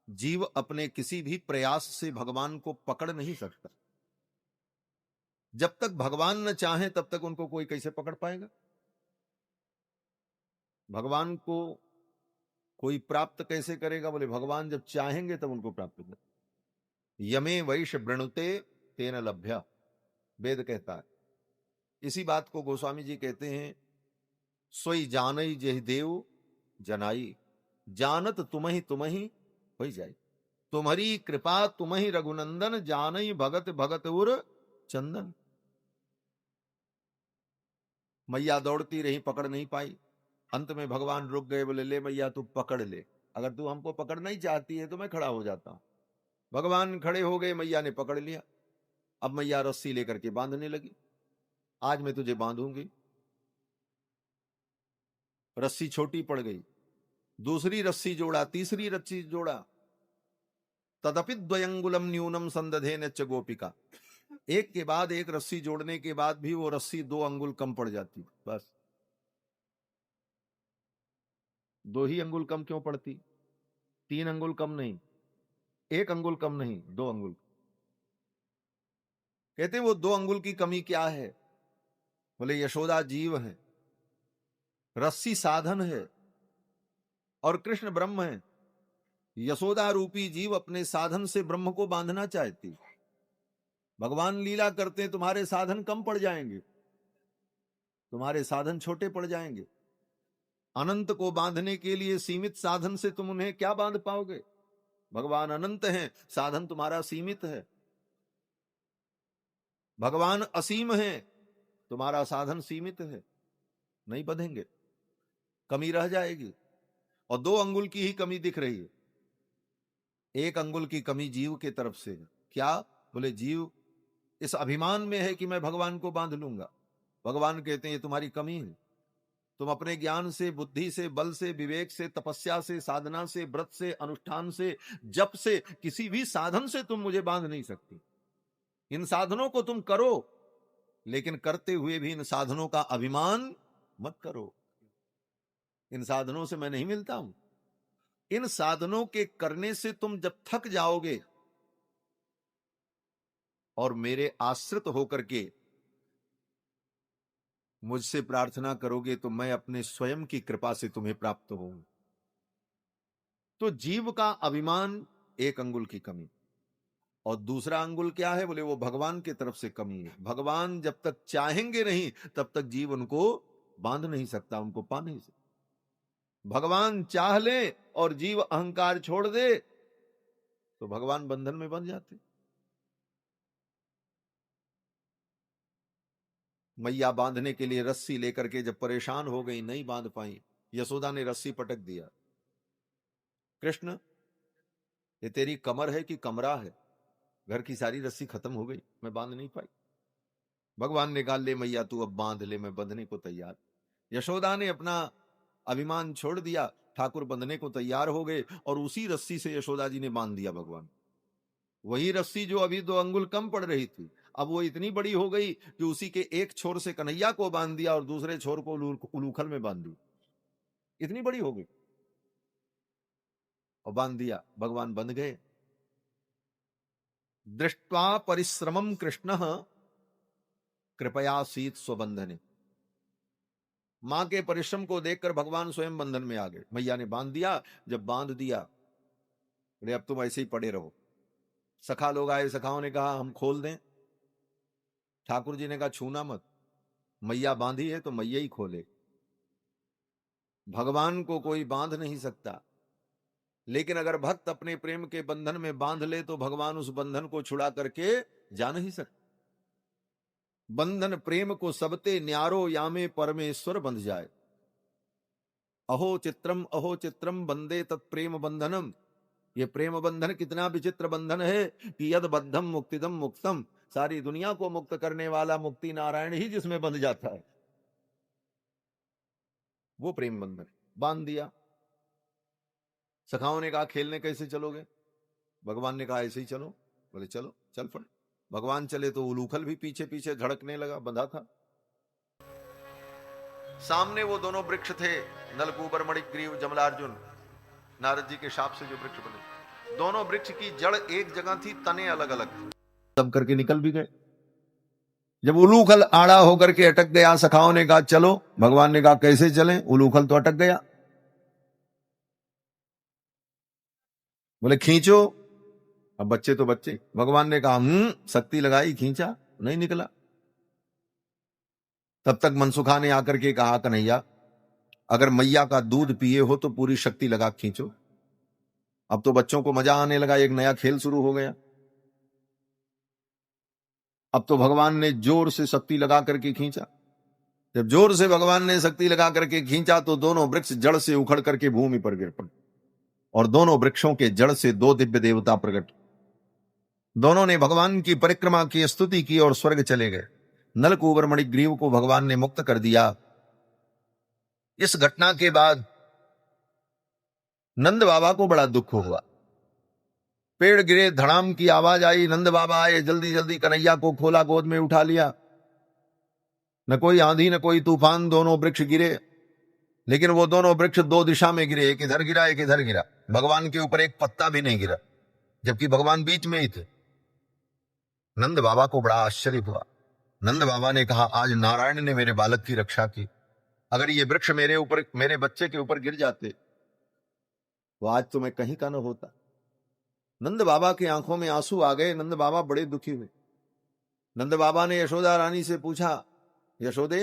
जीव अपने किसी भी प्रयास से भगवान को पकड़ नहीं सकता। जब तक भगवान न चाहे तब तक उनको कोई कैसे पकड़ पाएगा? भगवान को कोई प्राप्त कैसे करेगा? बोले भगवान जब चाहेंगे तब उनको प्राप्त कर। यमे वैश वृणुते तेन लभ्य, वेद कहता है। इसी बात को गोस्वामी जी कहते हैं, सोई जानई जेहि देव जनाई, जानत तुम्हि होई जाई, तुम्हारी कृपा तुम्हि रघुनंदन, जानई भगत भगत उर चंदन। मैया दौड़ती रही, पकड़ नहीं पाई। अंत में भगवान रुक गए, बोले ले मैया तू पकड़ ले, अगर तू हमको पकड़ना ही चाहती है तो मैं खड़ा हो जाता हूं। भगवान खड़े हो गए, मैया ने पकड़ लिया। अब मैया रस्सी लेकर के बांधने लगी, आज मैं तुझे बांधूंगी। रस्सी छोटी पड़ गई, दूसरी रस्सी जोड़ा, तीसरी रस्सी जोड़ा, तदपि द्वयंगुलम न्यूनम संदधे न गोपिका। एक के बाद एक रस्सी जोड़ने के बाद भी वो रस्सी 2 अंगुल कम पड़ जाती, बस 2 ही अंगुल कम क्यों पड़ती, 3 अंगुल कम नहीं, 1 अंगुल कम नहीं, 2 अंगुल। कहते वो 2 अंगुल की कमी क्या है, बोले यशोदा जीव है, रस्सी साधन है और कृष्ण ब्रह्म है। यशोदा रूपी जीव अपने साधन से ब्रह्म को बांधना चाहती। भगवान लीला करते तुम्हारे साधन कम पड़ जाएंगे, तुम्हारे साधन छोटे पड़ जाएंगे। अनंत को बांधने के लिए सीमित साधन से तुम उन्हें क्या बांध पाओगे। भगवान अनंत हैं, साधन तुम्हारा सीमित है। भगवान असीम है, तुम्हारा साधन सीमित है, नहीं बंधेंगे, कमी रह जाएगी। और 2 अंगुल की ही कमी दिख रही है, 1 अंगुल की कमी जीव के तरफ से। क्या, बोले जीव इस अभिमान में है कि मैं भगवान को बांध लूंगा। भगवान कहते हैं ये तुम्हारी कमी है, तुम अपने ज्ञान से, बुद्धि से, बल से, विवेक से, तपस्या से, साधना से, व्रत से, अनुष्ठान से, जप से, किसी भी साधन से तुम मुझे बांध नहीं सकती। इन साधनों को तुम करो, लेकिन करते हुए भी इन साधनों का अभिमान मत करो। इन साधनों से मैं नहीं मिलता हूं। इन साधनों के करने से तुम जब थक जाओगे और मेरे आश्रित होकर के मुझसे प्रार्थना करोगे, तो मैं अपने स्वयं की कृपा से तुम्हें प्राप्त होऊं। तो जीव का अभिमान 1 अंगुल की कमी, और दूसरा अंगुल क्या है, बोले वो भगवान की तरफ से कमी है। भगवान जब तक चाहेंगे नहीं तब तक जीव उनको बांध नहीं सकता, उनको पा नहीं सकता। भगवान चाह ले और जीव अहंकार छोड़ दे तो भगवान बंधन में बंध जाते। मैया बांधने के लिए रस्सी लेकर के जब परेशान हो गई, नहीं बांध पाई, यशोदा ने रस्सी पटक दिया। कृष्ण ये तेरी कमर है कि कमरा है, घर की सारी रस्सी खत्म हो गई, मैं बांध नहीं पाई। भगवान ने कहा ले मैया तू अब बांध ले, मैं बंधने को तैयार। यशोदा ने अपना अभिमान छोड़ दिया, ठाकुर बंधने को तैयार हो गए और उसी रस्सी से यशोदा जी ने बांध दिया भगवान। वही रस्सी जो अभी 2 अंगुल कम पड़ रही थी, अब वो इतनी बड़ी हो गई कि उसी के एक छोर से कन्हैया को बांध दिया और दूसरे छोर को उलूखल में बांध दी। इतनी बड़ी हो गई और बांध दिया, भगवान बंध गए। दृष्ट्वा परिश्रमम कृष्ण कृपया सीत स्वबंधने। मां के परिश्रम को देखकर भगवान स्वयं बंधन में आ गए। मैया ने बांध दिया, जब बांध दिया बोले अब तुम ऐसे ही पड़े रहो। सखा लोग आए, सखाओं ने कहा हम खोल दें। ठाकुर जी ने कहा छूना मत, मैया बांधी है तो मैया ही खोले। भगवान को कोई बांध नहीं सकता, लेकिन अगर भक्त अपने प्रेम के बंधन में बांध ले तो भगवान उस बंधन को छुड़ा करके जा नहीं सकते। बंधन प्रेम को सबते न्यारो, यामे परमेश्वर बंध जाए। अहो चित्रम बंदे तत्प्रेम बंधनम। ये प्रेम बंधन कितना विचित्र बंधन है कि यद बद्धम मुक्तिदम मुक्तम। सारी दुनिया को मुक्त करने वाला मुक्ति नारायण ही जिसमें बंध जाता है, वो प्रेम बंधन। बांध दिया। सखाओं ने कहा खेलने कैसे चलोगे? भगवान ने कहा ऐसे ही चलो। बोले चलो, चल पड़े। भगवान चले तो उलूखल भी पीछे पीछे धड़कने लगा, बंधा था। सामने वो दोनों वृक्ष थे, नलकूबर, मणिग्रीव, जमलार्जुन। नारद जी के शाप से जो वृक्ष बने, दोनों वृक्ष की जड़ एक जगह थी, तने अलग अलग थे। तब करके निकल भी गए। जब उलूखल आड़ा होकर के अटक गया, सखाओं ने कहा चलो। भगवान ने कहा कैसे चलें, उलूखल तो अटक गया। बोले खींचो। अब बच्चे तो बच्चे, भगवान ने कहा शक्ति लगाई, खींचा, नहीं निकला। तब तक मनसुखा ने आकर के कहा, कन्हैया अगर मैया का दूध पिए हो तो पूरी शक्ति लगा खींचो। अब तो बच्चों को मजा आने लगा, एक नया खेल शुरू हो गया। अब तो भगवान ने जोर से शक्ति लगा करके खींचा। जब जोर से भगवान ने शक्ति लगा करके खींचा तो दोनों वृक्ष जड़ से उखड़ करके भूमि पर गिर पड़े और दोनों वृक्षों के जड़ से दो दिव्य देवता प्रकट। दोनों ने भगवान की परिक्रमा की, स्तुति की और स्वर्ग चले गए। नलकूबर मणिग्रीव को भगवान ने मुक्त कर दिया। इस घटना के बाद नंद बाबा को बड़ा दुख हुआ। पेड़ गिरे, धड़ाम की आवाज आई, नंद बाबा आए, जल्दी जल्दी कन्हैया को खोला, गोद में उठा लिया। न कोई आंधी न कोई तूफान, दोनों वृक्ष गिरे, लेकिन वो दोनों वृक्ष दो दिशा में गिरे, एक इधर गिरा एक इधर गिरा। भगवान के ऊपर एक पत्ता भी नहीं गिरा, जबकि भगवान बीच में ही थे। नंद बाबा को बड़ा आश्चर्य हुआ। नंद बाबा ने कहा, आज नारायण ने मेरे बालक की रक्षा की। अगर ये वृक्ष मेरे ऊपर, मेरे बच्चे के ऊपर गिर जाते तो आज तो मैं कहीं का न होता। नंद बाबा की आंखों में आंसू आ गए। नंद बाबा बड़े दुखी हुए। नंद बाबा ने यशोदा रानी से पूछा, यशोदे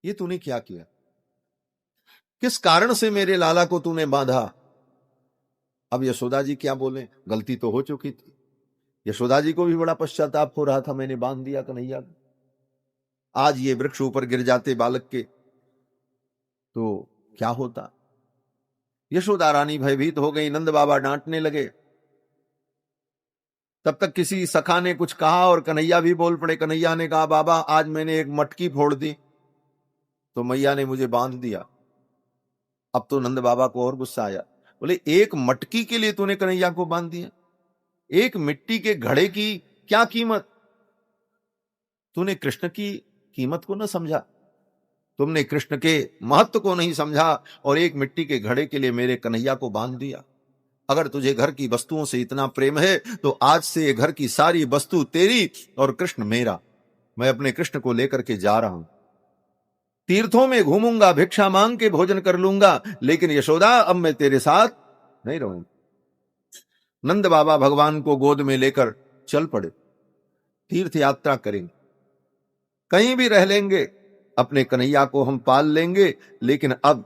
ये तूने क्या किया? किस कारण से मेरे लाला को तूने बांधा? अब यशोदा जी क्या बोले, गलती तो हो चुकी थी। यशोदा जी को भी बड़ा पश्चाताप हो रहा था, मैंने बांध दिया कन्हैया को। आज ये वृक्ष ऊपर गिर जाते बालक के तो क्या होता। यशोदा रानी भयभीत हो गई। नंद बाबा डांटने लगे। तब तक किसी सखा ने कुछ कहा और कन्हैया भी बोल पड़े। कन्हैया ने कहा, बाबा आज मैंने एक मटकी फोड़ दी तो मैया ने मुझे बांध दिया। अब तो नंद बाबा को और गुस्सा आया। बोले, एक मटकी के लिए तूने कन्हैया को बांध दिया? एक मिट्टी के घड़े की क्या कीमत? तूने कृष्ण की कीमत को न समझा, तुमने कृष्ण के महत्व को नहीं समझा और एक मिट्टी के घड़े के लिए मेरे कन्हैया को बांध दिया। अगर तुझे घर की वस्तुओं से इतना प्रेम है तो आज से ये घर की सारी वस्तु तेरी और कृष्ण मेरा। मैं अपने कृष्ण को लेकर के जा रहा हूं, तीर्थों में घूमूंगा, भिक्षा मांग के भोजन कर लूंगा, लेकिन यशोदा अब मैं तेरे साथ नहीं रहूंगा। नंद बाबा भगवान को गोद में लेकर चल पड़े। तीर्थ यात्रा करेंगे, कहीं भी रह लेंगे, अपने कन्हैया को हम पाल लेंगे, लेकिन अब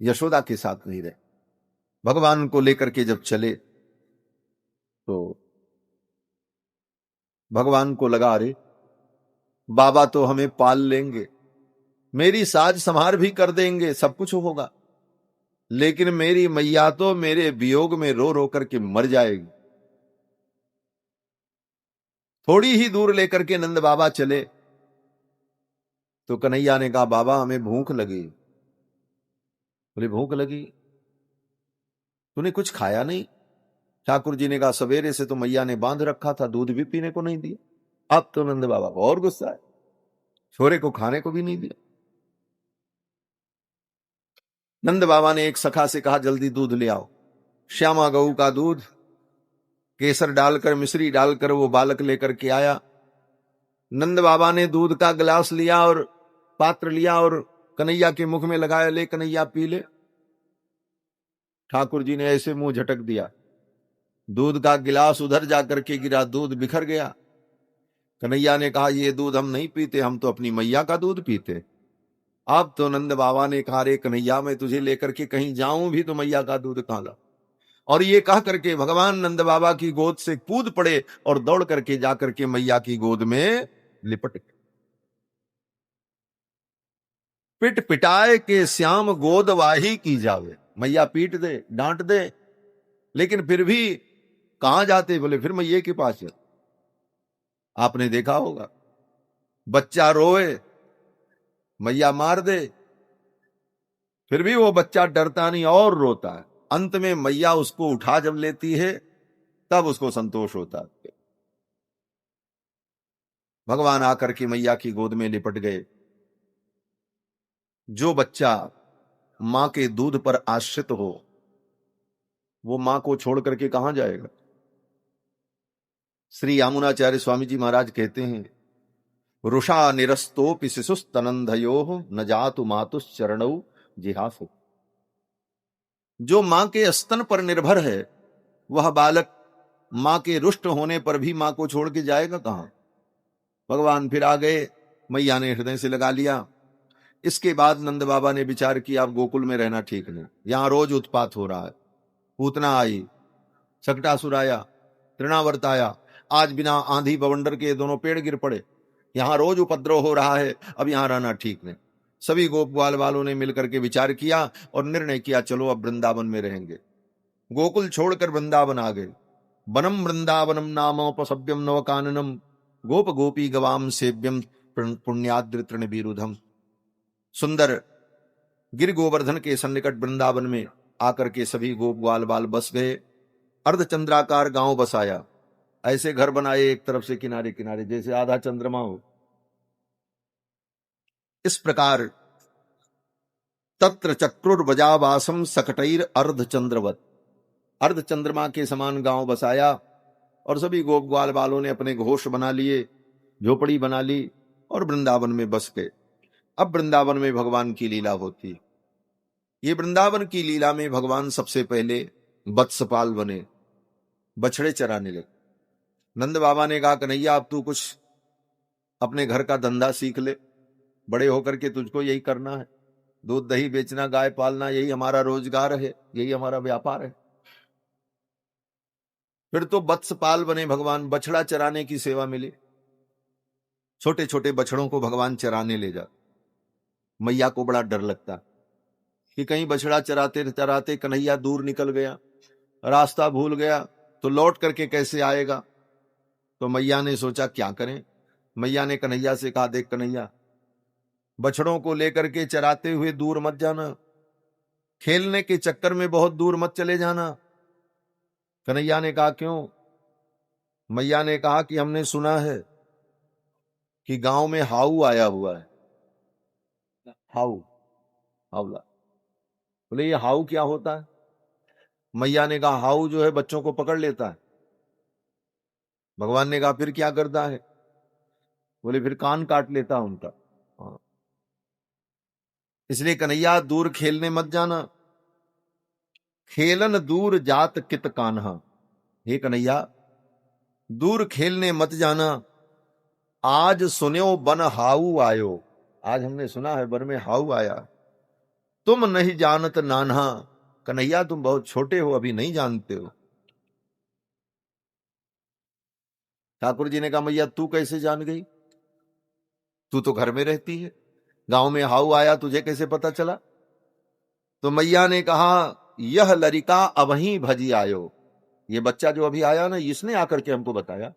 यशोदा के साथ नहीं रहे। भगवान को लेकर के जब चले तो भगवान को लगा, अरे बाबा तो हमें पाल लेंगे, मेरी साज संभार भी कर देंगे, सब कुछ होगा, लेकिन मेरी मैया तो मेरे वियोग में रो रो करके मर जाएगी। थोड़ी ही दूर लेकर के नंद बाबा चले तो कन्हैया ने कहा, बाबा हमें भूख लगी। बोले, भूख लगी? तूने कुछ खाया नहीं? ठाकुर जी ने कहा, सवेरे से तो मैया ने बांध रखा था, दूध भी पीने को नहीं दिया। अब तो नंद बाबा को और गुस्सा है, छोरे को खाने को भी नहीं दिया। नंद बाबा ने एक सखा से कहा, जल्दी दूध ले आओ। श्यामा गऊ का दूध, केसर डालकर, मिश्री डालकर वो बालक लेकर के आया। नंद बाबा ने दूध का गिलास लिया और पात्र लिया और कन्हैया के मुख में लगाया, ले कन्हैया पी ले। ठाकुर जी ने ऐसे मुंह झटक दिया, दूध का गिलास उधर जाकर के गिरा, दूध बिखर गया। कन्हैया ने कहा, ये दूध हम नहीं पीते, हम तो अपनी मैया का दूध पीते। अब तो नंद बाबा ने कहा, रे कन्हैया मैं तुझे लेकर के कहीं जाऊं भी तो मैया का दूध कहां ला। और ये कह करके भगवान नंद बाबा की गोद से कूद पड़े और दौड़ करके जाकर के मैया की गोद में लिपट गए। पिट पिटाए के श्याम गोद वाही की जावे। मैया पीट दे, डांट दे, लेकिन फिर भी कहां जाते? बोले, फिर मैया के पास चल। आपने देखा होगा, बच्चा रोए, मैया मार दे, फिर भी वो बच्चा डरता नहीं और रोता है। अंत में मैया उसको उठा जब लेती है तब उसको संतोष होता है। भगवान आकर के मैया की गोद में लिपट गए। जो बच्चा मां के दूध पर आश्रित हो वो मां को छोड़ करके कहां जाएगा? श्री यामुनाचार्य स्वामी जी महाराज कहते हैं, रुषा निरस्तोपि शिशुस्तनंधयो न जातु मातुश्चरणौ जिहासु। जो मां के स्तन पर निर्भर है वह बालक मां के रुष्ट होने पर भी मां को छोड़ के जाएगा कहां? भगवान फिर आ गए, मैया ने हृदय से लगा लिया। इसके बाद नंद बाबा ने विचार किया अब गोकुल में रहना ठीक नहीं, यहां रोज उत्पात हो रहा है। पूतना आई, शकटासुर आया, तृणावर्त आया, आज बिना आंधी बवंडर के दोनों पेड़ गिर पड़े, यहां रोज उपद्रव हो रहा है, अब यहां रहना ठीक नहीं। सभी गोप ग्वाल वालों ने मिलकर के विचार किया और निर्णय किया चलो अब वृंदावन में रहेंगे। गोकुल छोड़कर वृंदावन आ गए। वनम वृंदावनम नामोपसभ्यम नवकाननम गोप गोपी गवाम सेव्यम पुण्याद्र तृणबीरुधम। सुंदर गिर गोवर्धन के सन्निकट वृंदावन में आकर के सभी गोप ग्वाल बाल बस गए। अर्धचंद्राकार गांव बसाया, ऐसे घर बनाए एक तरफ से किनारे किनारे जैसे आधा चंद्रमा हो। इस प्रकार तत्र चक्रुर्वजावासम सकटैर अर्धचंद्रवत, अर्धचंद्रमा के समान गांव बसाया और सभी गोप ग्वाल बालों ने अपने घोष बना लिए, झोपड़ी बना ली और वृंदावन में बस गए। अब वृंदावन में भगवान की लीला होती। ये वृंदावन की लीला में भगवान सबसे पहले वत्सपाल बने, बछड़े चराने लगे। नंद बाबा ने कहा कन्हैया अब तू कुछ अपने घर का धंधा सीख ले, बड़े होकर के तुझको यही करना है, दूध दही बेचना, गाय पालना, यही हमारा रोजगार है, यही हमारा व्यापार है। फिर तो वत्सपाल बने भगवान, बछड़ा चराने की सेवा मिली। छोटे छोटे बछड़ों को भगवान चराने ले जा। मैया को बड़ा डर लगता कि कहीं बछड़ा चराते चराते कन्हैया दूर निकल गया, रास्ता भूल गया तो लौट करके कैसे आएगा। तो मैया ने सोचा क्या करें। मैया ने कन्हैया से कहा देख कन्हैया, बछड़ों को लेकर के चराते हुए दूर मत जाना, खेलने के चक्कर में बहुत दूर मत चले जाना। कन्हैया ने कहा क्यों। मैया ने कहा कि हमने सुना है कि गांव में हाउ आया हुआ है। हाउ, हावला। बोले ये हाउ क्या होता है। मैया ने कहा हाउ जो है बच्चों को पकड़ लेता है। भगवान ने कहा फिर क्या करता है। बोले फिर कान काट लेता है उनका। इसलिए कन्हैया दूर खेलने मत जाना, खेलन दूर जात कित कान्हा। हे कन्हैया दूर खेलने मत जाना, आज सुन्यो बन हाउ आयो। आज हमने सुना है वन में हाउ आया, तुम नहीं जानत नान्हा। कन्हैया तुम बहुत छोटे हो, अभी नहीं जानते हो। ठाकुर जी ने कहा मैया तू कैसे जान गई, तू तो घर में रहती है, गांव में हाउ आया तुझे कैसे पता चला। तो मैया ने कहा यह लड़का अबही भजी आयो। ये बच्चा जो अभी आया ना, इसने आकर के हमको बताया,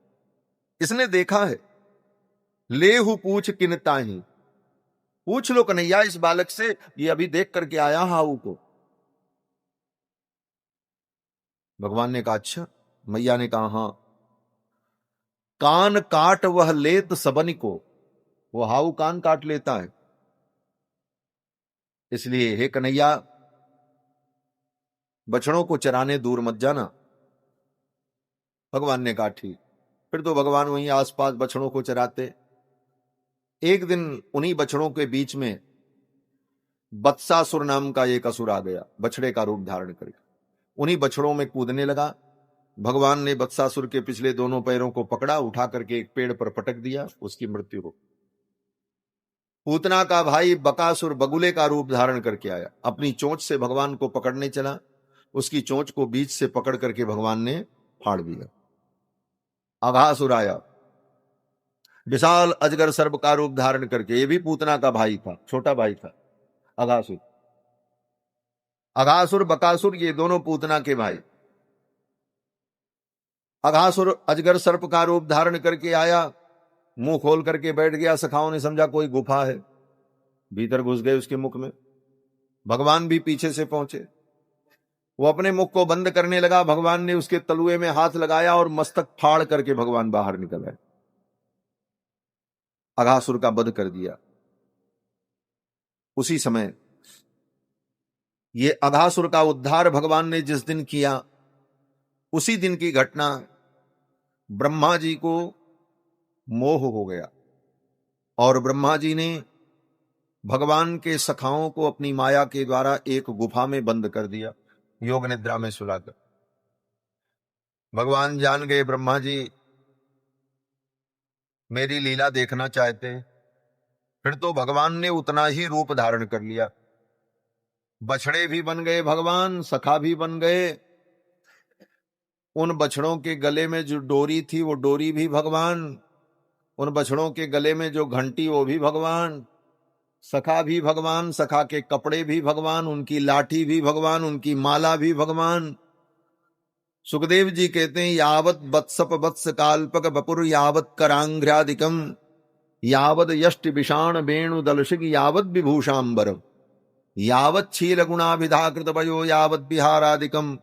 इसने देखा है। लेहु पूछ किनता ही, पूछ लो कन्हैया इस बालक से, ये अभी देख करके आया हाउ को। भगवान ने कहा अच्छा। मैया ने कहा हां, कान काट वह लेत सबन को। वो हाउ कान काट लेता है। इसलिए हे कन्हैया बछड़ों को चराने दूर मत जाना। भगवान ने कहा ठीक। फिर तो भगवान वहीं आसपास बछड़ों को चराते। एक दिन उन्हीं बछड़ों के बीच में बत्सासुर नाम का एक असुर आ गया, बछड़े का रूप धारण करके उन्हीं बछड़ों में कूदने लगा। भगवान ने बत्सासुर के पिछले दोनों पैरों को पकड़ा, उठा करके एक पेड़ पर पटक दिया, उसकी मृत्यु हो। पूतना का भाई बकासुर बगुले का रूप धारण करके आया, अपनी चोंच से भगवान को पकड़ने चला, उसकी चोंच को बीच से पकड़ करके भगवान ने फाड़ दिया। अघासुर आया, विशाल अजगर सर्प का रूप धारण करके, ये भी पूतना का भाई था, छोटा भाई था अघासुर। अघासुर बकासुर ये दोनों पूतना के भाई। अघासुर अजगर सर्प का रूप धारण करके आया, मुंह खोल करके बैठ गया। सखाओं ने समझा कोई गुफा है, भीतर घुस गए उसके मुख में। भगवान भी पीछे से पहुंचे, वो अपने मुख को बंद करने लगा। भगवान ने उसके तलुए में हाथ लगाया और मस्तक फाड़ करके भगवान बाहर निकल आए, अघासुर का वध कर दिया। उसी समय ये अघासुर का उद्धार भगवान ने जिस दिन किया, उसी दिन की घटना ब्रह्मा जी को मोह हो गया और ब्रह्मा जी ने भगवान के सखाओं को अपनी माया के द्वारा एक गुफा में बंद कर दिया, योग निद्रा में सुलाकर। भगवान जान गए ब्रह्मा जी मेरी लीला देखना चाहते हैं। फिर तो भगवान ने उतना ही रूप धारण कर लिया। बछड़े भी बन गए भगवान, सखा भी बन गए। उन बछड़ों के गले में जो डोरी थी वो डोरी भी भगवान, उन बछड़ों के गले में जो घंटी वो भी भगवान, सखा भी भगवान, सखा के कपड़े भी भगवान, उनकी लाठी भी भगवान, उनकी माला भी भगवान। सुखदेव जी कहते हैं यावत वत्सप वत्स काल्पक बपुर यावत करांघ्रादिकम यावद यष्टि विषाण वेणु दलशिक यावत विभूषांबर यावत क्षीर गुणाभिधाकृत वयो यावत विहारादिकम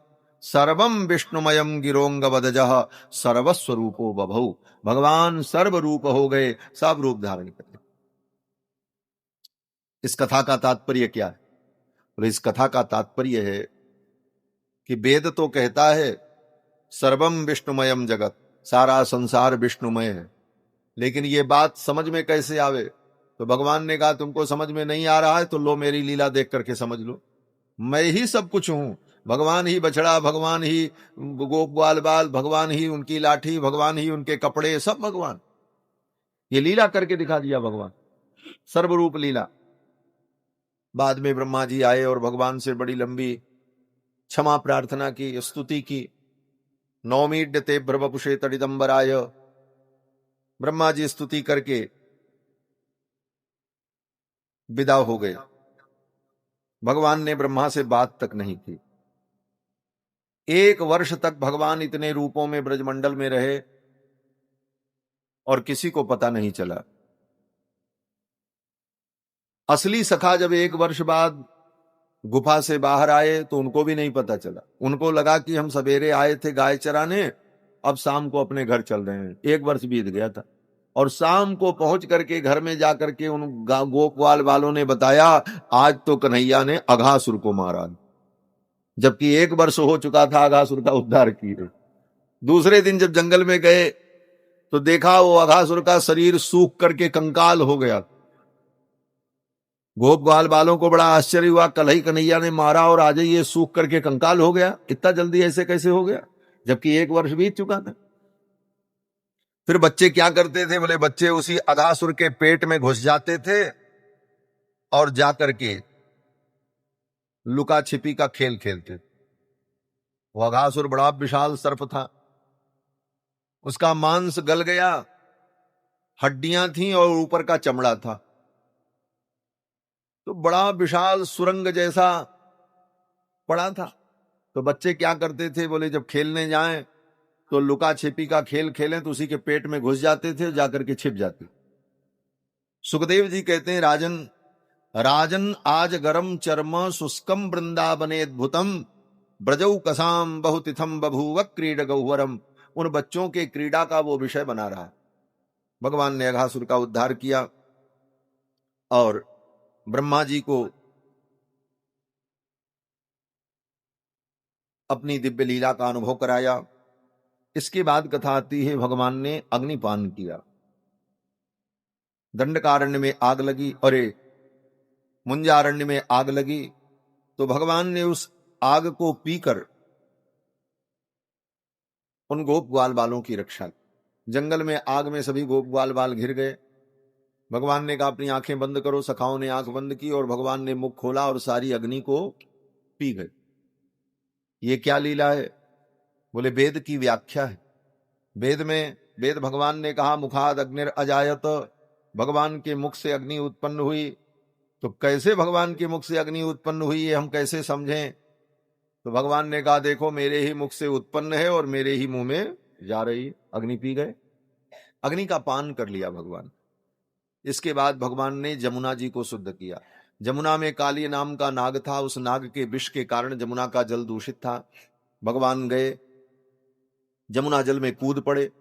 सर्वम विष्णुमयम गिरोंगवदजः सर्वस्वरूपो बभौ। भगवान सर्व रूप हो गए, सब रूप धारण कर लिया। इस कथा का तात्पर्य क्या है? और इस कथा का तात्पर्य है कि वेद तो कहता है सर्वम विष्णुमयम जगत, सारा संसार विष्णुमय है, लेकिन ये बात समझ में कैसे आवे? तो भगवान ने कहा तुमको समझ में नहीं आ रहा है तो लो मेरी लीला देख करके समझ लो। मैं ही सब कुछ हूं, भगवान ही बछड़ा, भगवान ही गोप ग्वाल बाल, भगवान ही उनकी लाठी, भगवान ही उनके कपड़े, सब भगवान। ये लीला करके दिखा दिया भगवान, सर्वरूप लीला। बाद में ब्रह्मा जी आए और भगवान से बड़ी लंबी क्षमा प्रार्थना की, स्तुति की। नौमीड्यते भ्रवपुषे तडिदंबराय, ब्रह्मा जी स्तुति करके विदा हो गए। भगवान ने ब्रह्मा से बात तक नहीं की। 1 वर्ष तक भगवान इतने रूपों में ब्रजमंडल में रहे और किसी को पता नहीं चला। असली सखा जब 1 वर्ष बाद गुफा से बाहर आए तो उनको भी नहीं पता चला। उनको लगा कि हम सवेरे आए थे गाय चराने, अब शाम को अपने घर चल रहे हैं। 1 वर्ष बीत गया था और शाम को पहुंच करके घर में जाकर के उन गोपवाल वालों ने बताया आज तो कन्हैया ने अघासुर को मारा, जबकि 1 वर्ष हो चुका था अघासुर का उद्धार किए। दूसरे दिन जब जंगल में गए तो देखा वो अघासुर का शरीर सूख करके कंकाल हो गया। गोप ग्वाल वालों को बड़ा आश्चर्य हुआ, कल ही कन्हैया ने मारा और आज ये सूख करके कंकाल हो गया, इतना जल्दी ऐसे कैसे हो गया, जबकि 1 वर्ष बीत चुका था। फिर बच्चे क्या करते थे? बोले बच्चे उसी अघासुर के पेट में घुस जाते थे और जाकर के लुका छिपी का खेल खेलते थे। वो अघासुर बड़ा विशाल सर्प था, उसका मांस गल गया, हड्डियां थीं और ऊपर का चमड़ा था, तो बड़ा विशाल सुरंग जैसा पड़ा था। तो बच्चे क्या करते थे? बोले जब खेलने जाएं तो लुका छिपी का खेल खेलें तो उसी के पेट में घुस जाते थे, जाकर के छिप जाते। सुखदेव जी कहते हैं राजन राजन आज गरम चर्म शुष्कम वृंदावनेद्भुतम ब्रजौ कसाम बहुतिथम बभूव क्रीड गौहरम। उन बच्चों के क्रीड़ा का वो विषय बना रहा। भगवान ने अघासुर का उद्धार किया और ब्रह्मा जी को अपनी दिव्य लीला का अनुभव कराया। इसके बाद कथा आती है भगवान ने अग्निपान किया, दंडकारण्य में आग लगी, अरे मुंजारण्य में आग लगी, तो भगवान ने उस आग को पीकर उन गोप ग्वाल बालों की रक्षा की। जंगल में आग में सभी गोप ग्वाल बाल घिर गए। भगवान ने कहा अपनी आंखें बंद करो। सखाओं ने आंख बंद की और भगवान ने मुख खोला और सारी अग्नि को पी गए। ये क्या लीला है? बोले वेद की व्याख्या है। वेद भगवान ने कहा मुखाद अग्निर अजायत, भगवान के मुख से अग्नि उत्पन्न हुई। तो कैसे भगवान के मुख से अग्नि उत्पन्न हुई है हम कैसे समझें? तो भगवान ने कहा देखो मेरे ही मुख से उत्पन्न है और मेरे ही मुंह में जा रही है। अग्नि पी गए, अग्नि का पान कर लिया भगवान। इसके बाद भगवान ने जमुना जी को शुद्ध किया। जमुना में काली नाम का नाग था, उस नाग के विष के कारण जमुना का जल दूषित था। भगवान गए, जमुना जल में कूद पड़े,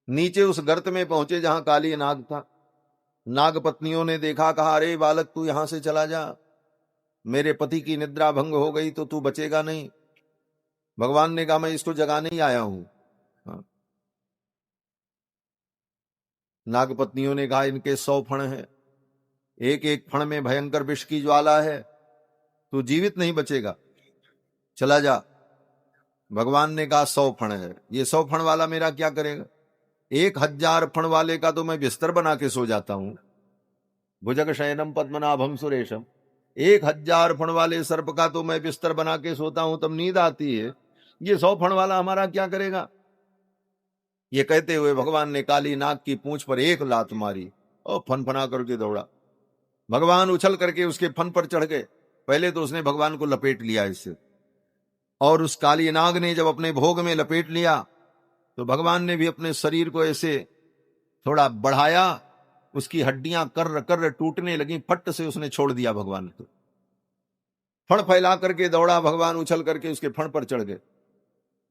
नीचे उस गर्त में पहुंचे जहां काली नाग था। नाग पत्नियों ने देखा, कहा अरे बालक तू यहां से चला जा, मेरे पति की निद्रा भंग हो गई तो तू बचेगा नहीं। भगवान ने कहा मैं इसको जगाने ही आया हूं। नाग पत्नियों ने कहा इनके 100 फण हैं, एक एक फण में भयंकर विष की ज्वाला है, तू जीवित नहीं बचेगा, चला जा। भगवान ने कहा 100 फण है, ये 100 फण वाला मेरा क्या करेगा? 1000 फण वाले का तो मैं बिस्तर बना के सो जाता हूं। भुजग शयनम पद्मनाभम सुरेशम। 1000 फण वाले सर्प का तो मैं बिस्तर बना के सोता हूं, तब नींद आती है। ये 100 फण वाला हमारा क्या करेगा? ये कहते हुए भगवान ने काली नाग की पूंछ पर एक लात मारी और फनफना करके दौड़ा। भगवान उछल करके उसके फन पर चढ़ गए। पहले तो उसने भगवान को लपेट लिया इससे, और उस काली नाग ने जब अपने भोग में लपेट लिया तो भगवान ने भी अपने शरीर को ऐसे थोड़ा बढ़ाया। उसकी हड्डियां कर्र कर्र टूटने लगी। फट से उसने छोड़ दिया भगवान को। फण फैला करके दौड़ा भगवान, उछल करके उसके फण पर चढ़ गए।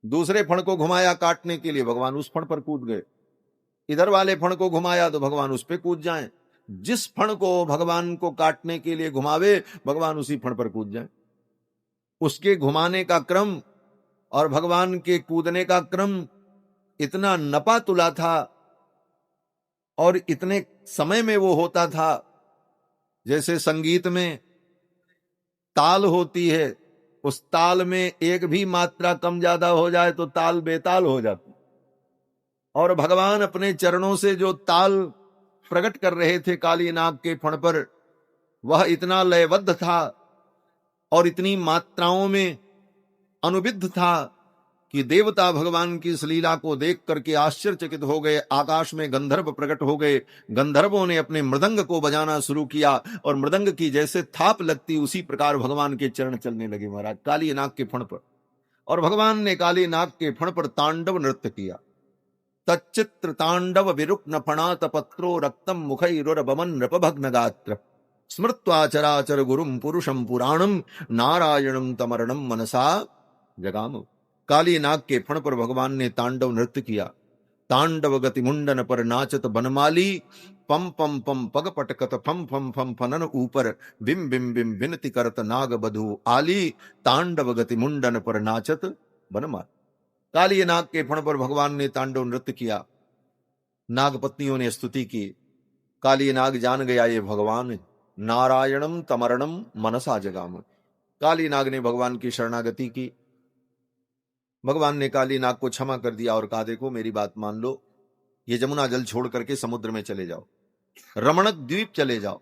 दूसरे फण को घुमाया काटने के लिए, भगवान उस फण पर कूद गए। इधर वाले फण को घुमाया तो भगवान उस पे कूद जाएं। जिस फण को भगवान को काटने के लिए घुमावे, भगवान उसी फण पर कूद जाए। उसके घुमाने का क्रम और भगवान के कूदने का क्रम इतना नपा तुला था और इतने समय में वो होता था। जैसे संगीत में ताल होती है, उस ताल में एक भी मात्रा कम ज्यादा हो जाए तो ताल बेताल हो जाती। और भगवान अपने चरणों से जो ताल प्रकट कर रहे थे काली नाग के फण पर, वह इतना लयबद्ध था और इतनी मात्राओं में अनुविद्ध था कि देवता भगवान की इस लीला को देख करके आश्चर्यचकित हो गए। आकाश में गंधर्व प्रकट हो गए। गंधर्वों ने अपने मृदंग को बजाना शुरू किया और मृदंग की जैसे थाप लगती उसी प्रकार भगवान के चरण चलने लगे महाराज काली नाग के फण पर। और भगवान ने काली नाग के फण पर तांडव नृत्य किया। तच्चित्र तांडव विरुक्न फणात पत्रो रक्तम मुखैरुरबमन नृपभग्न गात्र स्मृत्वा चराचर गुरुम पुरुषम पुराणम नारायणम तमरणम मनसा जगाम। काली नाग के फण पर भगवान ने तांडव नृत्य किया। तांडव गति मुंडन पर नाचत बनमाली पम पम पम पग पटकत फम फम फम फनन ऊपर बिम बिम बिम विनति करत नाग बधु आली तांडव गति मुंडन पर नाचत बनमाली। काली नाग के फण पर भगवान ने तांडव नृत्य किया। नागपत्नियों ने स्तुति की। काली नाग जान गया ये भगवान है। नारायणम तमरणम मनसा जगाम। काली नाग ने भगवान की शरणागति की। भगवान ने काली नाग को क्षमा कर दिया और कहा देखो मेरी बात मान लो, ये जमुना जल छोड़ करके समुद्र में चले जाओ, रमणक द्वीप चले जाओ।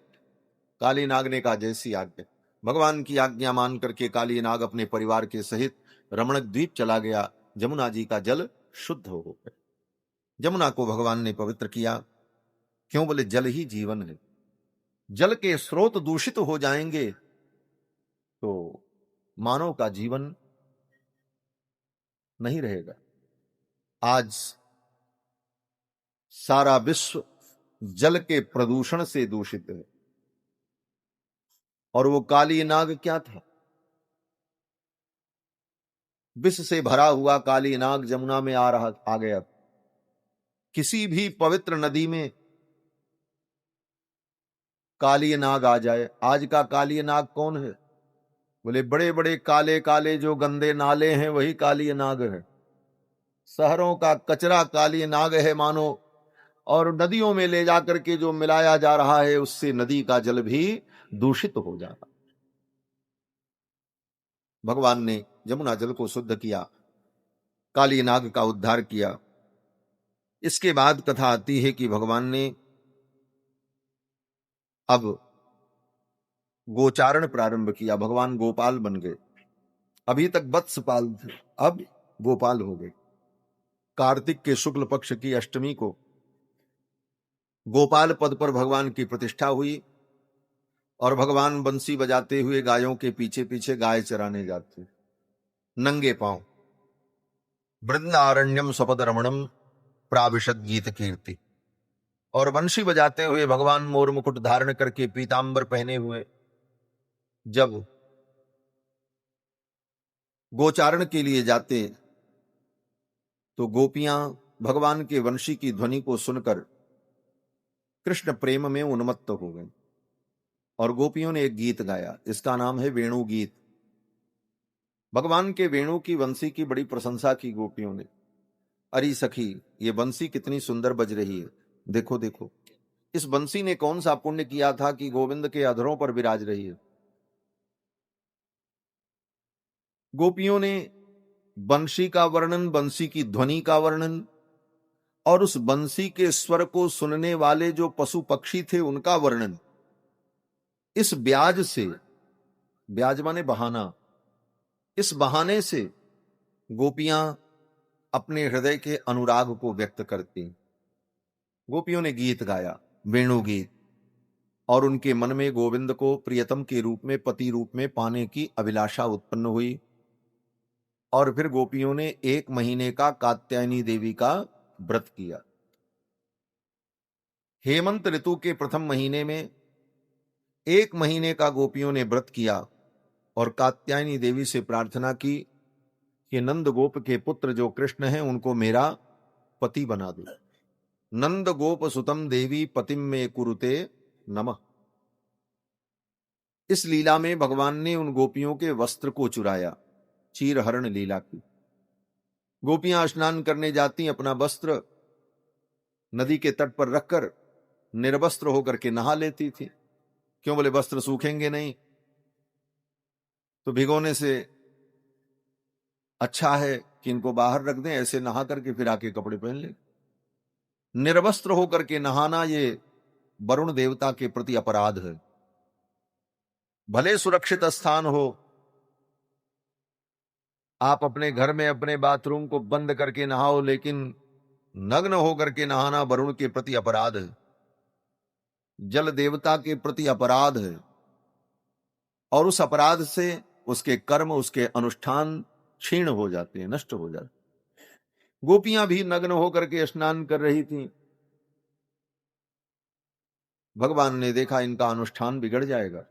काली नाग ने कहा जैसी आज्ञा। भगवान की आज्ञा मान करके काली नाग अपने परिवार के सहित रमणक द्वीप चला गया। जमुना जी का जल शुद्ध हो गया। जमुना को भगवान ने पवित्र किया। क्यों? बोले जल ही जीवन है। जल के स्रोत दूषित हो जाएंगे तो मानव का जीवन नहीं रहेगा। आज सारा विश्व जल के प्रदूषण से दूषित है। और वो काली नाग क्या था? विष से भरा हुआ काली नाग जमुना में आ गया। किसी भी पवित्र नदी में काली नाग आ जाए। आज का काली नाग कौन है? बोले बड़े बड़े काले काले जो गंदे नाले हैं वही काली नाग है। शहरों का कचरा काली नाग है मानो। और नदियों में ले जाकर के जो मिलाया जा रहा है उससे नदी का जल भी दूषित हो जा रहा। भगवान ने जमुना जल को शुद्ध किया, काली नाग का उद्धार किया। इसके बाद कथा आती है कि भगवान ने अब गोचारण प्रारंभ किया। भगवान गोपाल बन गए। अभी तक वत्सपाल थे, अब गोपाल हो गए। कार्तिक के शुक्ल पक्ष की अष्टमी को गोपाल पद पर भगवान की प्रतिष्ठा हुई और भगवान बंसी बजाते हुए गायों के पीछे पीछे गाय चराने जाते नंगे पांव। वृंदारण्यम स्वपद रमणम प्राविशद गीत कीर्ति। और बंशी बजाते हुए भगवान मोर मुकुट धारण करके पीतांबर पहने हुए जब गोचारण के लिए जाते तो गोपियां भगवान के वंशी की ध्वनि को सुनकर कृष्ण प्रेम में उन्मत्त हो गई और गोपियों ने एक गीत गाया। इसका नाम है वेणु गीत। भगवान के वेणु की वंशी की बड़ी प्रशंसा की गोपियों ने। अरे सखी, ये बंसी कितनी सुंदर बज रही है, देखो देखो। इस बंसी ने कौन सा पुण्य किया था कि गोविंद के अधरों पर विराज रही है। गोपियों ने बंशी का वर्णन, बंसी की ध्वनि का वर्णन और उस बंसी के स्वर को सुनने वाले जो पशु पक्षी थे उनका वर्णन इस ब्याज से, ब्याज माने बहाना, इस बहाने से गोपियां अपने हृदय के अनुराग को व्यक्त करती। गोपियों ने गीत गाया, वेणु गीत, और उनके मन में गोविंद को प्रियतम के रूप में, पति रूप में पाने की अभिलाषा उत्पन्न हुई। और फिर गोपियों ने 1 महीने का कात्यायनी देवी का व्रत किया। हेमंत ऋतु के प्रथम महीने में 1 महीने का गोपियों ने व्रत किया और कात्यायनी देवी से प्रार्थना की कि नंद गोप के पुत्र जो कृष्ण हैं उनको मेरा पति बना दो। नंद गोप सुतम देवी पतिम में कुरुते नमः। इस लीला में भगवान ने उन गोपियों के वस्त्र को चुराया, चीरहरण लीला की। गोपियां स्नान करने जाती, अपना वस्त्र नदी के तट पर रखकर निर्वस्त्र होकर के नहा लेती थी। क्यों? बोले वस्त्र सूखेंगे नहीं, तो भिगोने से अच्छा है कि इनको बाहर रख दें, ऐसे नहा करके फिर आके कपड़े पहन ले। निर्वस्त्र होकर के नहाना ये वरुण देवता के प्रति अपराध है। भले सुरक्षित स्थान हो, आप अपने घर में अपने बाथरूम को बंद करके नहाओ, लेकिन नग्न होकर के नहाना वरुण के प्रति अपराध है, जल देवता के प्रति अपराध है। और उस अपराध से उसके कर्म, उसके अनुष्ठान क्षीण हो जाते हैं, नष्ट हो जाते हैं। गोपियां भी नग्न होकर के स्नान कर रही थीं। भगवान ने देखा इनका अनुष्ठान बिगड़ जाएगा,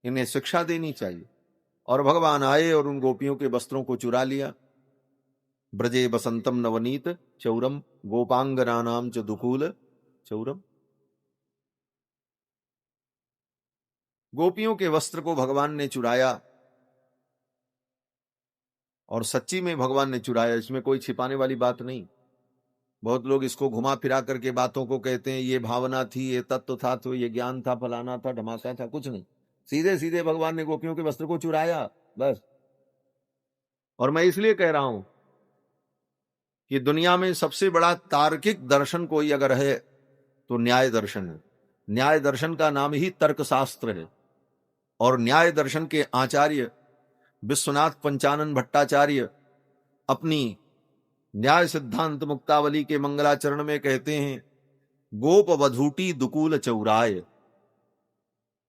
इन्हें शिक्षा देनी चाहिए, और भगवान आए और उन गोपियों के वस्त्रों को चुरा लिया। ब्रजे बसंतम नवनीत चौरम गोपांगनानाम च दुकूल चौरम। गोपियों के वस्त्र को भगवान ने चुराया, और सच्ची में भगवान ने चुराया, इसमें कोई छिपाने वाली बात नहीं। बहुत लोग इसको घुमा फिरा करके बातों को कहते हैं, ये भावना थी, ये तत्व था, तो ये ज्ञान था, फलाना था, ढमाका था। कुछ नहीं, सीधे सीधे भगवान ने गोपियों के वस्त्र को चुराया, बस। और मैं इसलिए कह रहा हूं कि दुनिया में सबसे बड़ा तार्किक दर्शन कोई अगर है तो न्याय दर्शन है। न्याय दर्शन का नाम ही तर्कशास्त्र है, और न्याय दर्शन के आचार्य विश्वनाथ पंचानन भट्टाचार्य अपनी न्याय सिद्धांत मुक्तावली के मंगलाचरण में कहते हैं, गोप वधूटी दुकूल चौराय।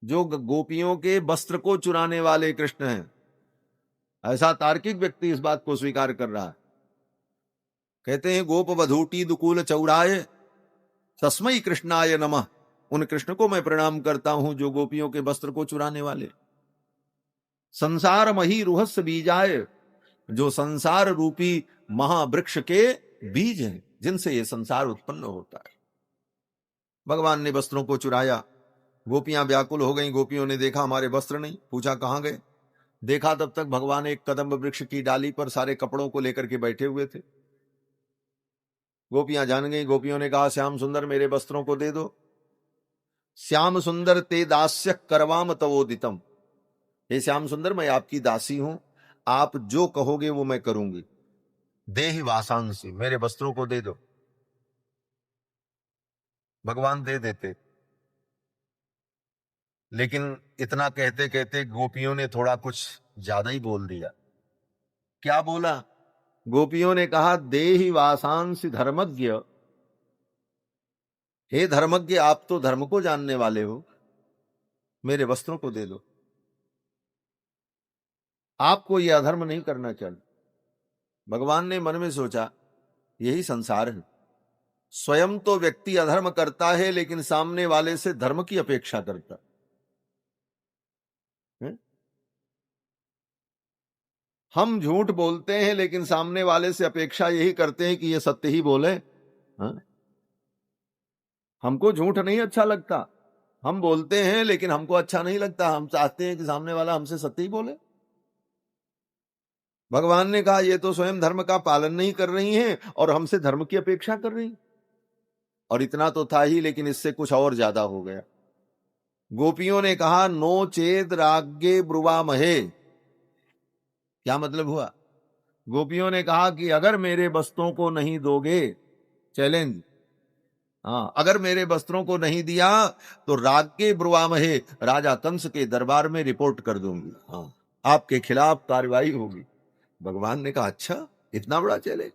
जो गोपियों के वस्त्र को चुराने वाले कृष्ण हैं, ऐसा तार्किक व्यक्ति इस बात को स्वीकार कर रहा है। कहते हैं गोप वधूटी दुकूल चौराय तस्मै कृष्णाय नमः। उन कृष्ण को मैं प्रणाम करता हूं जो गोपियों के वस्त्र को चुराने वाले। संसार मही रुहस बीजाय, जो संसार रूपी महावृक्ष के बीज हैं, जिनसे ये संसार उत्पन्न होता है। भगवान ने वस्त्रों को चुराया। गोपियां व्याकुल हो गईं। गोपियों ने देखा हमारे वस्त्र नहीं, पूछा कहां गए। देखा तब तक भगवान एक कदम्ब वृक्ष की डाली पर सारे कपड़ों को लेकर के बैठे हुए थे। गोपियां जान गई। गोपियों ने कहा, श्याम सुंदर मेरे वस्त्रों को दे दो। श्याम सुंदर ते दास्य करवाम तवोदितम। हे श्याम सुंदर, मैं आपकी दासी हूं, आप जो कहोगे वो मैं करूंगी। देहि वासांसी, मेरे वस्त्रों को दे दो। भगवान दे देते, लेकिन इतना कहते कहते गोपियों ने थोड़ा कुछ ज्यादा ही बोल दिया। क्या बोला? गोपियों ने कहा, देहि वासांसी धर्मज्ञ। हे धर्मज्ञ, आप तो धर्म को जानने वाले हो, मेरे वस्त्रों को दे दो। आपको यह अधर्म नहीं करना चाहिए। भगवान ने मन में सोचा, यही संसार है। स्वयं तो व्यक्ति अधर्म करता है, लेकिन सामने वाले से धर्म की अपेक्षा करता है। हम झूठ बोलते हैं, लेकिन सामने वाले से अपेक्षा यही करते हैं कि ये सत्य ही बोले। हमको झूठ नहीं अच्छा लगता, हम बोलते हैं, लेकिन हमको अच्छा नहीं लगता। हम चाहते हैं कि सामने वाला हमसे सत्य ही बोले। भगवान ने कहा, ये तो स्वयं धर्म का पालन नहीं कर रही हैं और हमसे धर्म की अपेक्षा कर रही। और इतना तो था ही, लेकिन इससे कुछ और ज्यादा हो गया। गोपियों ने कहा, नो चेद रागे ब्रुवामहे। क्या मतलब हुआ? गोपियों ने कहा कि अगर मेरे वस्त्रों को नहीं दोगे चैलेंज। हाँ, अगर मेरे वस्त्रों को नहीं दिया तो राग के ब्रुवामहे, राजा कंस के दरबार में रिपोर्ट कर दूंगी। हाँ, आपके खिलाफ कार्रवाई होगी। भगवान ने कहा अच्छा, इतना बड़ा चैलेंज।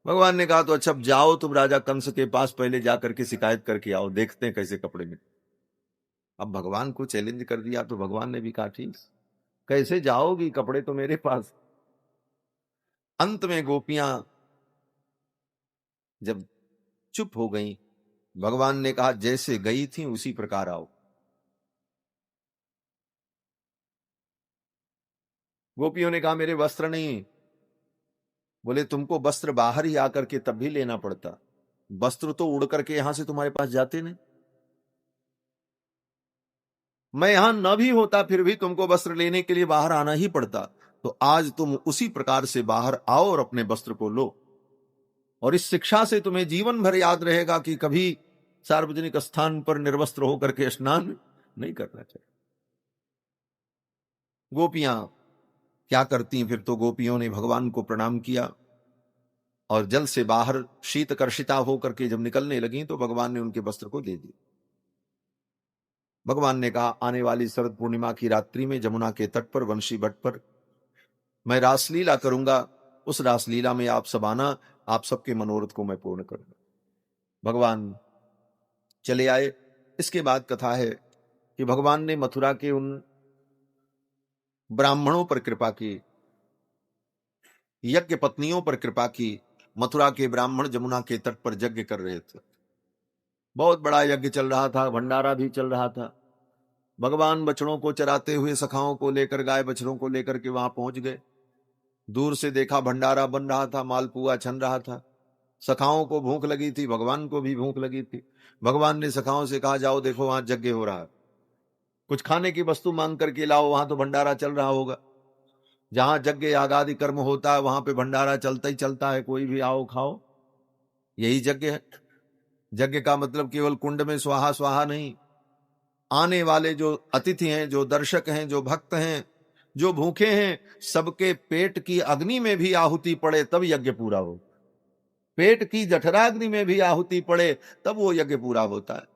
भगवान ने कहा तो अच्छा, अब जाओ तुम राजा कंस के पास, पहले जाकर के शिकायत करके आओ, देखते हैं कैसे कपड़े में। अब भगवान को चैलेंज कर दिया तो भगवान ने भी कहा ठीक, कैसे जाओगी, कपड़े तो मेरे पास। अंत में गोपियां जब चुप हो गईं, भगवान ने कहा जैसे गई थी उसी प्रकार आओ। गोपियों ने कहा मेरे वस्त्र नहीं। बोले तुमको वस्त्र बाहर ही आकर के तब भी लेना पड़ता, वस्त्र तो उड़ करके यहां से तुम्हारे पास जाते नहीं। मैं यहां न भी होता फिर भी तुमको वस्त्र लेने के लिए बाहर आना ही पड़ता। तो आज तुम उसी प्रकार से बाहर आओ और अपने वस्त्र को लो, और इस शिक्षा से तुम्हें जीवन भर याद रहेगा कि कभी सार्वजनिक स्थान पर निर्वस्त्र होकर के स्नान नहीं करना चाहिए। गोपियां क्या करती, फिर तो गोपियों ने भगवान को प्रणाम किया और जल से बाहर शीतकर्षिता होकर के जब निकलने लगी तो भगवान ने उनके वस्त्र को दे दिया। भगवान ने कहा आने वाली शरद पूर्णिमा की रात्रि में जमुना के तट पर वंशी भट्ट पर मैं रासलीला करूंगा, उस रासलीला में आप सब आना, आप सबके मनोरथ को मैं पूर्ण करूंगा। भगवान चले आए। इसके बाद कथा है कि भगवान ने मथुरा के उन ब्राह्मणों पर कृपा की, यज्ञ पत्नियों पर कृपा की। मथुरा के ब्राह्मण जमुना के तट पर यज्ञ कर रहे थे, बहुत बड़ा यज्ञ चल रहा था, भंडारा भी चल रहा था। भगवान बछड़ों को चराते हुए सखाओं को लेकर, गाय बछड़ों को लेकर के वहां पहुंच गए। दूर से देखा भंडारा बन रहा था, मालपुआ छन रहा था। सखाओं को भूख लगी थी, भगवान को भी भूख लगी थी। भगवान ने सखाओं से कहा जाओ देखो वहां यज्ञ हो रहा है, कुछ खाने की वस्तु मांग करके लाओ, वहां तो भंडारा चल रहा होगा। जहां यज्ञ यागादि कर्म होता है वहां पे भंडारा चलता ही चलता है, कोई भी आओ खाओ, यही यज्ञ है। यज्ञ का मतलब केवल कुंड में स्वाहा स्वाहा नहीं, आने वाले जो अतिथि हैं, जो दर्शक हैं, जो भक्त हैं, जो भूखे हैं, सबके पेट की अग्नि में भी आहुति पड़े तब यज्ञ पूरा हो। पेट की जठराग्नि में भी आहुति पड़े तब वो यज्ञ पूरा होता है।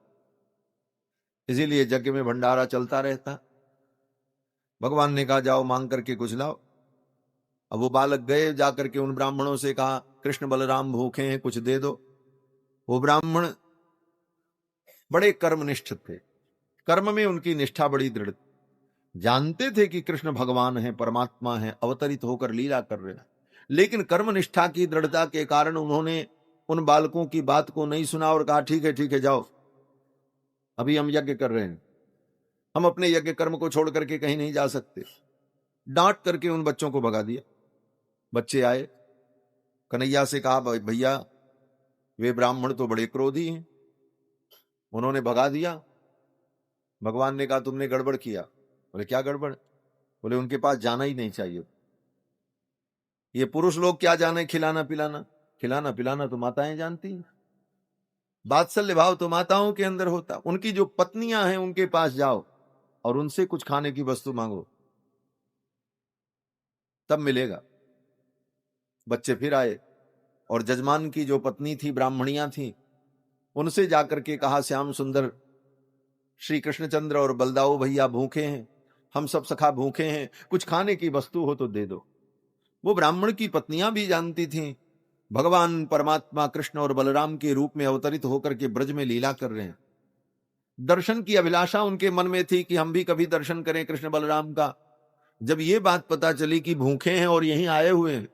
इसीलिए यज्ञ में भंडारा चलता रहता। भगवान ने कहा जाओ मांग करके कुछ लाओ। अब वो बालक गए, जाकर के उन ब्राह्मणों से कहा कृष्ण बलराम भूखे हैं, कुछ दे दो। वो ब्राह्मण बड़े कर्मनिष्ठ थे, कर्म में उनकी निष्ठा बड़ी दृढ़, जानते थे कि कृष्ण भगवान है, परमात्मा है, अवतरित होकर लीला कर रहे हैं, लेकिन कर्मनिष्ठा की दृढ़ता के कारण उन्होंने उन बालकों की बात को नहीं सुना और कहा ठीक है जाओ, अभी हम यज्ञ कर रहे हैं, हम अपने यज्ञ कर्म को छोड़ करके कहीं नहीं जा सकते। डांट करके उन बच्चों को भगा दिया। बच्चे आए, कन्हैया से कहा भैया वे ब्राह्मण तो बड़े क्रोधी हैं, उन्होंने भगा दिया। भगवान ने कहा तुमने गड़बड़ किया। बोले क्या गड़बड़? बोले उनके पास जाना ही नहीं चाहिए। ये पुरुष लोग क्या जाने खिलाना पिलाना, खिलाना पिलाना तो माताएं जानती हैं, वात्सल्य भाव तो माताओं के अंदर होता। उनकी जो पत्नियां हैं उनके पास जाओ और उनसे कुछ खाने की वस्तु मांगो, तब मिलेगा। बच्चे फिर आए और जजमान की जो पत्नी थी, ब्राह्मणियां थी, उनसे जाकर के कहा श्याम सुंदर श्री कृष्णचंद्र और बलदाऊ भैया भूखे हैं, हम सब सखा भूखे हैं, कुछ खाने की वस्तु हो तो दे दो। वो ब्राह्मण की पत्नियां भी जानती थीं भगवान परमात्मा कृष्ण और बलराम के रूप में अवतरित होकर के ब्रज में लीला कर रहे हैं। दर्शन की अभिलाषा उनके मन में थी कि हम भी कभी दर्शन करें कृष्ण बलराम का। जब ये बात पता चली कि भूखे हैं और यहीं आए हुए हैं,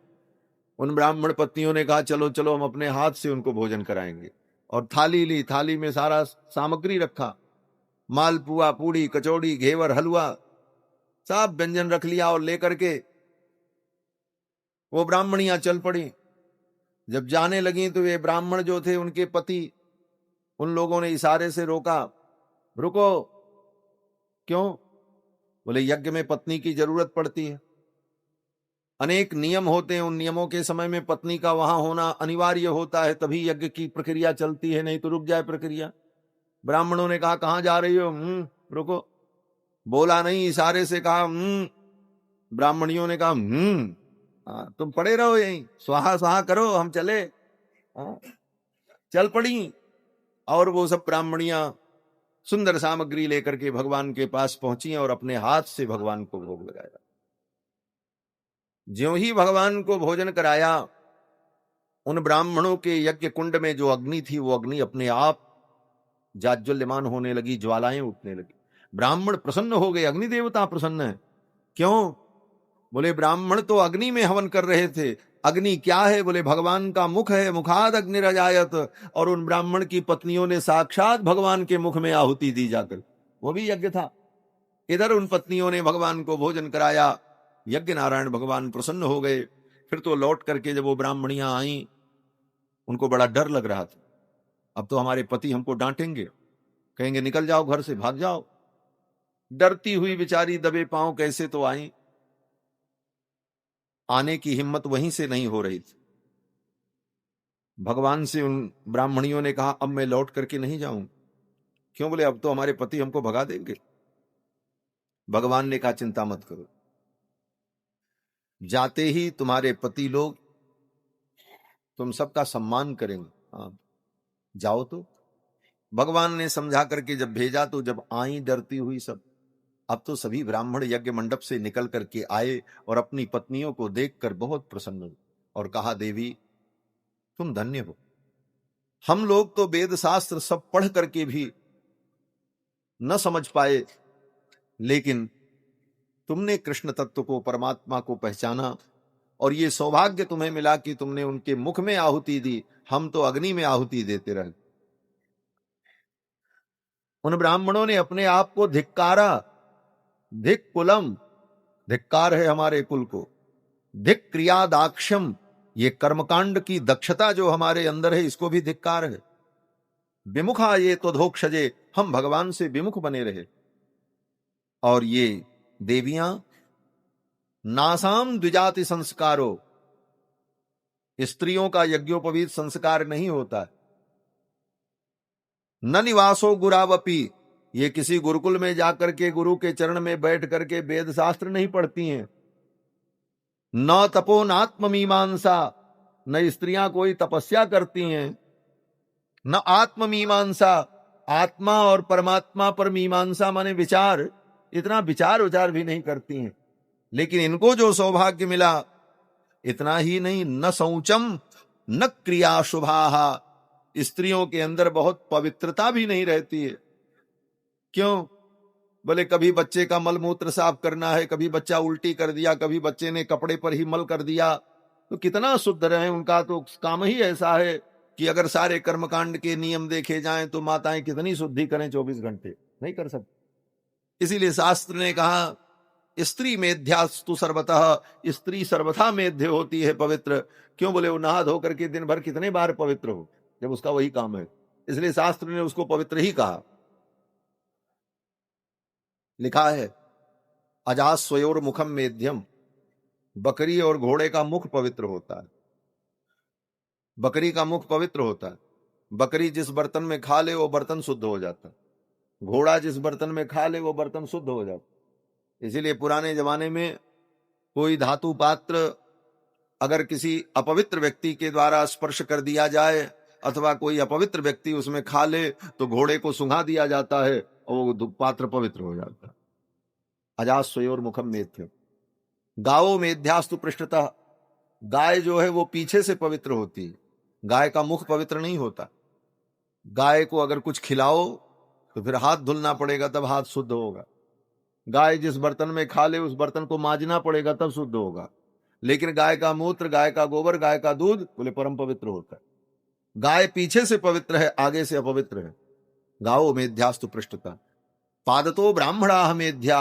उन ब्राह्मण पत्नियों ने कहा चलो चलो हम अपने हाथ से उनको भोजन कराएंगे। और थाली ली, थाली में सारा सामग्री रखा, मालपुआ, पूड़ी, कचौड़ी, घेवर, हलवा, सब व्यंजन रख लिया और लेकर के वो ब्राह्मणियां चल पड़ी। जब जाने लगी तो ये ब्राह्मण जो थे उनके पति, उन लोगों ने इशारे से रोका, रुको। क्यों? बोले यज्ञ में पत्नी की जरूरत पड़ती है, अनेक नियम होते हैं, उन नियमों के समय में पत्नी का वहां होना अनिवार्य होता है, तभी यज्ञ की प्रक्रिया चलती है, नहीं तो रुक जाए प्रक्रिया। ब्राह्मणों ने कहा कहां जा रही हो? रुको। बोला नहीं, इशारे से कहा ब्राह्मणियों ने कहा तुम पड़े रहो यहीं, स्वाहा स्वाहा करो, हम चले। चल पड़ी और वो सब ब्राह्मणियां सुंदर सामग्री लेकर के भगवान के पास पहुंची और अपने हाथ से भगवान को भोग लगाया। ज्यों ही भगवान को भोजन कराया, उन ब्राह्मणों के यज्ञ कुंड में जो अग्नि थी वो अग्नि अपने आप जाज्वल्यमान होने लगी, ज्वालाएं उठने लगी। ब्राह्मण प्रसन्न हो गए, अग्नि देवता प्रसन्न है। क्यों? बोले ब्राह्मण तो अग्नि में हवन कर रहे थे। अग्नि क्या है? बोले भगवान का मुख है, मुखाद अग्निरजायत। और उन ब्राह्मण की पत्नियों ने साक्षात भगवान के मुख में आहुति दी जाकर, वो भी यज्ञ था। इधर उन पत्नियों ने भगवान को भोजन कराया, यज्ञ नारायण भगवान प्रसन्न हो गए। फिर तो लौट करके जब वो ब्राह्मणियां आई, उनको बड़ा डर लग रहा था, अब तो हमारे पति हमको डांटेंगे, कहेंगे निकल जाओ घर से, भाग जाओ। डरती हुई बेचारी दबे पांव कैसे तो आई, आने की हिम्मत वहीं से नहीं हो रही थी। भगवान से उन ब्राह्मणियों ने कहा अब मैं लौट करके नहीं जाऊं। क्यों? बोले अब तो हमारे पति हमको भगा देंगे। भगवान ने कहा चिंता मत करो, जाते ही तुम्हारे पति लोग तुम सबका सम्मान करेंगे। हाँ, जाओ। तो भगवान ने समझा करके जब भेजा, तो जब आई डरती हुई सब, अब तो सभी ब्राह्मण यज्ञ मंडप से निकल करके आए और अपनी पत्नियों को देखकर बहुत प्रसन्न हुए और कहा देवी तुम धन्य हो, हम लोग तो वेद शास्त्र सब पढ़ करके भी न समझ पाए, लेकिन तुमने कृष्ण तत्व को, परमात्मा को पहचाना और ये सौभाग्य तुम्हें मिला कि तुमने उनके मुख में आहुति दी, हम तो अग्नि में आहुति देते रहे। उन ब्राह्मणों ने अपने आप को धिक्कारा, धिक कुलम, धिक्कार है हमारे कुल को, धिक क्रिया दाक्षम, ये कर्मकांड की दक्षता जो हमारे अंदर है इसको भी धिक्कार है। विमुखा ये त्वधोक्षजे, हम भगवान से विमुख बने रहे। और ये देवियां नासाम द्विजाति संस्कारो, स्त्रियों का यज्ञोपवीत संस्कार नहीं होता। न निवासो गुरावपी, ये किसी गुरुकुल में जाकर के गुरु के चरण में बैठ करके वेद शास्त्र नहीं पढ़ती हैं। न तपो नात्म मीमांसा, न स्त्रियां कोई तपस्या करती हैं। न आत्म मीमांसा, आत्मा और परमात्मा पर मीमांसा माने विचार, इतना विचार विचार भी नहीं करती हैं। लेकिन इनको जो सौभाग्य मिला, इतना ही नहीं, न शौचम न क्रिया शुभाहा, स्त्रियों के अंदर बहुत पवित्रता भी नहीं रहती है। क्यों? बोले कभी बच्चे का मल मूत्र साफ करना है, कभी बच्चा उल्टी कर दिया, कभी बच्चे ने कपड़े पर ही मल कर दिया, तो कितना शुद्ध रहे। उनका तो काम ही ऐसा है कि अगर सारे कर्मकांड के नियम देखे जाएं तो माताएं कितनी शुद्धि करें 24 घंटे, नहीं कर सकती। इसीलिए शास्त्र ने कहा स्त्री मेध्यास्तु सर्वतः, स्त्री सर्वथा मेध्य होती है, पवित्र। क्यों? बोले वो नहा धो करके दिन भर कितने बार पवित्र हो, जब उसका वही काम है, इसलिए शास्त्र ने उसको पवित्र ही कहा। लिखा है अजास स्वयोर मुखम मेध्यम, बकरी और घोड़े का मुख पवित्र होता है। बकरी का मुख पवित्र होता है। बकरी जिस बर्तन में खा ले वो बर्तन शुद्ध हो जाता है, घोड़ा जिस बर्तन में खा ले वो बर्तन शुद्ध हो जाता। इसीलिए पुराने जमाने में कोई धातु पात्र अगर किसी अपवित्र व्यक्ति के द्वारा स्पर्श कर दिया जाए अथवा कोई अपवित्र व्यक्ति उसमें खा ले तो घोड़े को सुंघा दिया जाता है और वो पात्र पवित्र हो जाता है। अजास स्वयोर मुखम मेध्यम, गावो मेध्यास्तु पृष्ठतः, गाय जो है वो पीछे से पवित्र होती है, गाय का मुख पवित्र नहीं होता। गाय को अगर कुछ खिलाओ तो फिर हाथ धुलना पड़ेगा, तब हाथ शुद्ध होगा। गाय जिस बर्तन में खा ले उस बर्तन को मांजना पड़ेगा, तब शुद्ध होगा। लेकिन गाय का मूत्र, गाय का गोबर, गाय का दूध बोले परम पवित्र होता है। गाय पीछे से पवित्र है, आगे से अपवित्र है। गाओ मेध्यास्तु पृष्ठतः, पादतो ब्राह्मणा मेध्या,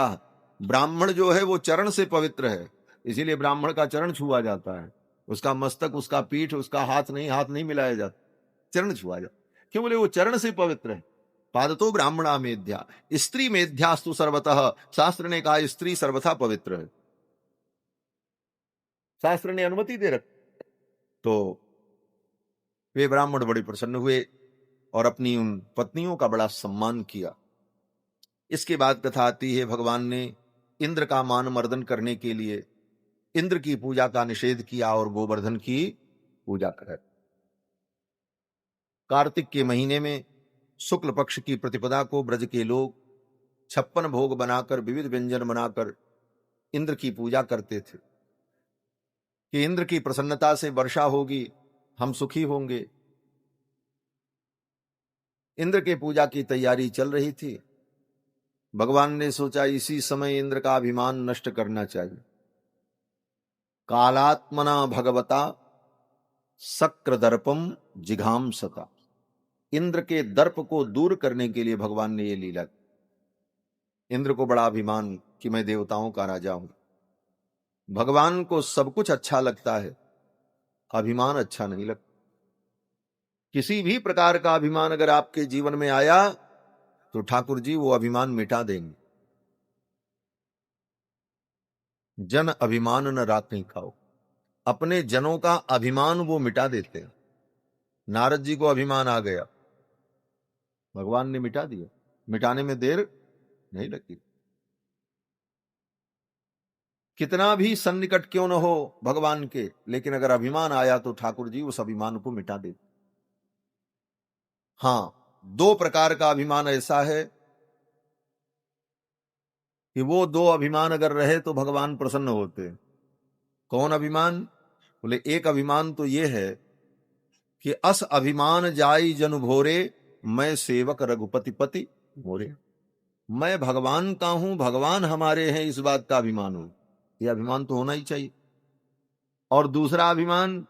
ब्राह्मण जो है वो चरण से पवित्र है, इसीलिए ब्राह्मण का चरण छुआ जाता है। उसका मस्तक, उसका पीठ, उसका हाथ नहीं मिलाया जाता, चरण छुआ जाता। क्यों? बोले वो चरण से पवित्र है। पादतो ब्राह्मणा मेध्या, स्त्री मेध्यास्तु सर्वतः, शास्त्र ने कहा स्त्री सर्वथा पवित्र है, शास्त्र ने अनुमति दे रखी। तो वे ब्राह्मण बड़े प्रसन्न हुए और अपनी उन पत्नियों का बड़ा सम्मान किया। इसके बाद कथा आती है, भगवान ने इंद्र का मान मर्दन करने के लिए इंद्र की पूजा का निषेध किया और गोवर्धन की पूजा कराई। कार्तिक के महीने में शुक्ल पक्ष की प्रतिपदा को ब्रज के लोग 56 भोग बनाकर, विविध व्यंजन बनाकर इंद्र की पूजा करते थे कि इंद्र की प्रसन्नता से वर्षा होगी, हम सुखी होंगे। इंद्र के पूजा की तैयारी चल रही थी। भगवान ने सोचा इसी समय इंद्र का अभिमान नष्ट करना चाहिए। कालात्मना भगवता शक्रदर्पम जिघाम सता। इंद्र के दर्प को दूर करने के लिए भगवान ने ये लीला की। इंद्र को बड़ा अभिमान कि मैं देवताओं का राजा हूं। भगवान को सब कुछ अच्छा लगता है, अभिमान अच्छा नहीं लगता। किसी भी प्रकार का अभिमान अगर आपके जीवन में आया तो ठाकुर जी वो अभिमान मिटा देंगे। जन अभिमान न राखें खाओ। अपने जनों का अभिमान वो मिटा देते हैं। नारद जी को अभिमान आ गया, भगवान ने मिटा दिया। मिटाने में देर नहीं लगती। कितना भी सन्निकट क्यों न हो भगवान के, लेकिन अगर अभिमान आया तो ठाकुर जी उस अभिमान को मिटा देते। हां, 2 प्रकार का अभिमान ऐसा है कि वो 2 अभिमान अगर रहे तो भगवान प्रसन्न होते। कौन अभिमान? बोले एक अभिमान तो ये है कि अस अभिमान जाई जन भोरे, मैं सेवक रघुपति पति मोरे। मैं भगवान का हूं, भगवान हमारे हैं, इस बात का अभिमान हो। यह अभिमान तो होना ही चाहिए। और दूसरा अभिमान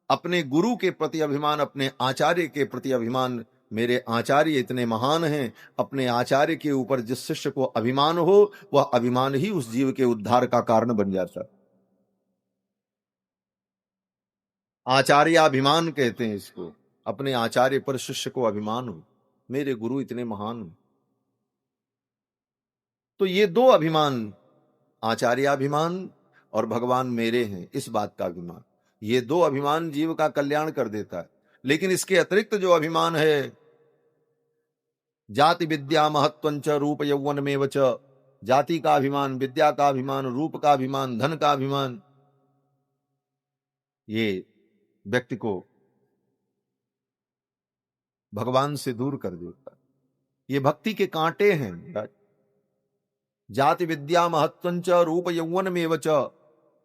अपने गुरु के प्रति अभिमान, अपने आचार्य के प्रति अभिमान। मेरे आचार्य इतने महान हैं। अपने आचार्य के ऊपर जिस शिष्य को अभिमान हो, वह अभिमान ही उस जीव के उद्धार का कारण बन जाता। आचार्याभिमान कहते हैं इसको। अपने आचार्य पर शिष्य को अभिमान हो, मेरे गुरु इतने महान हो। तो ये 2 अभिमान, आचार्याभिमान और भगवान मेरे हैं, इस बात का अभिमान, ये 2 अभिमान जीव का कल्याण कर देता है। लेकिन इसके अतिरिक्त जो अभिमान है, जाति विद्या महत्वंच रूप यौवन में वच। जाति का अभिमान, विद्या का अभिमान, रूप का अभिमान, धन का अभिमान, ये व्यक्ति को भगवान से दूर कर देता। ये भक्ति के कांटे हैं। जाति विद्या महत्वंच रूप यौवन में वच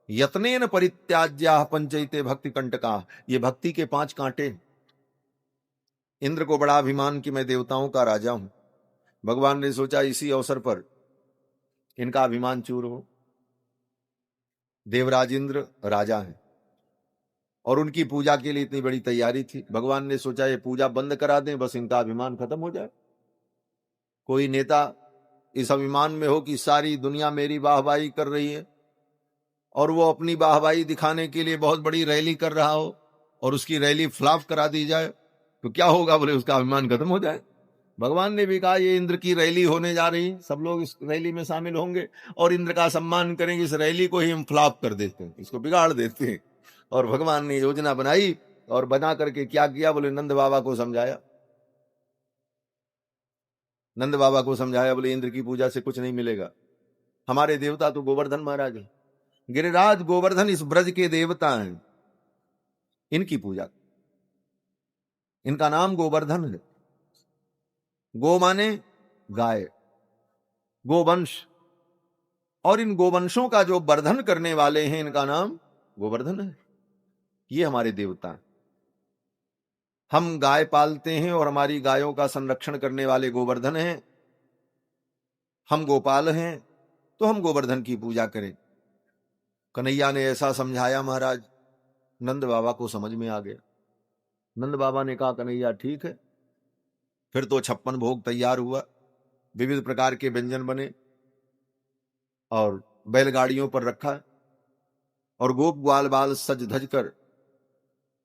यत्नेन परित्याज्या पंचैते भक्ति कंटका। ये भक्ति के 5 कांटे। इंद्र को बड़ा अभिमान कि मैं देवताओं का राजा हूं। भगवान ने सोचा इसी अवसर पर इनका अभिमान चूर हो। देवराज इंद्र राजा हैं और उनकी पूजा के लिए इतनी बड़ी तैयारी थी। भगवान ने सोचा ये पूजा बंद करा दें, बस इनका अभिमान खत्म हो जाए। कोई नेता इस अभिमान में हो कि सारी दुनिया मेरी वाहवाही कर रही है और वो अपनी वाहवाही दिखाने के लिए बहुत बड़ी रैली कर रहा हो और उसकी रैली फ्लॉप करा दी जाए तो क्या होगा? बोले उसका अभिमान खत्म हो जाए। भगवान ने भी कहा ये इंद्र की रैली होने जा रही, सब लोग इस रैली में शामिल होंगे और इंद्र का सम्मान करेंगे। इस रैली को ही हम फ्लॉप कर देते हैं, इसको बिगाड़ देते हैं। और भगवान ने योजना बनाई और बना करके क्या किया? बोले नंद बाबा को समझाया। नंद बाबा को समझाया, बोले इंद्र की पूजा से कुछ नहीं मिलेगा। हमारे देवता तो गोवर्धन महाराज हैं। गिरिराज गोवर्धन इस ब्रज के देवता हैं। इनकी पूजा, इनका नाम गोवर्धन है। गो माने गाय, गोवंश, और इन गोवंशों का जो वर्धन करने वाले हैं इनका नाम गोवर्धन है। ये हमारे देवता हैं। हम गाय पालते हैं और हमारी गायों का संरक्षण करने वाले गोवर्धन हैं। हम गोपाल हैं तो हम गोवर्धन की पूजा करें। कन्हैया ने ऐसा समझाया महाराज, नंद बाबा को समझ में आ गया। नंद बाबा ने कहा कन्हैया ठीक है। फिर तो 56 भोग तैयार हुआ, विविध प्रकार के व्यंजन बने और बैलगाड़ियों पर रखा और गोप ग्वाल बाल सज धज कर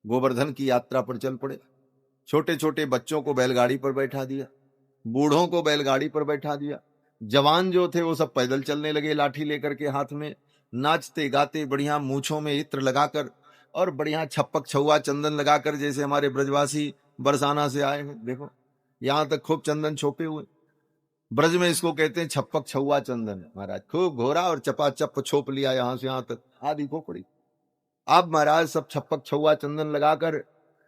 गोवर्धन की यात्रा पर चल पड़े। छोटे छोटे बच्चों को बैलगाड़ी पर बैठा दिया, बूढ़ों को बैलगाड़ी पर बैठा दिया। जवान जो थे वो सब पैदल चलने लगे लाठी लेकर के हाथ में, नाचते गाते बढ़िया मूछों में इत्र लगाकर और बढ़िया छप्पक छुआ चंदन लगाकर, जैसे हमारे ब्रजवासी बरसाना से आए हैं। देखो यहां तक खूब चंदन छोपे हुए। ब्रज में इसको कहते हैं छप्पक छुआ चंदन। महाराज खूब घोरा और चपाचप छोप लिया यहां से यहां तक आदि खोपड़ी। अब महाराज सब छप्पक छुआ चंदन लगाकर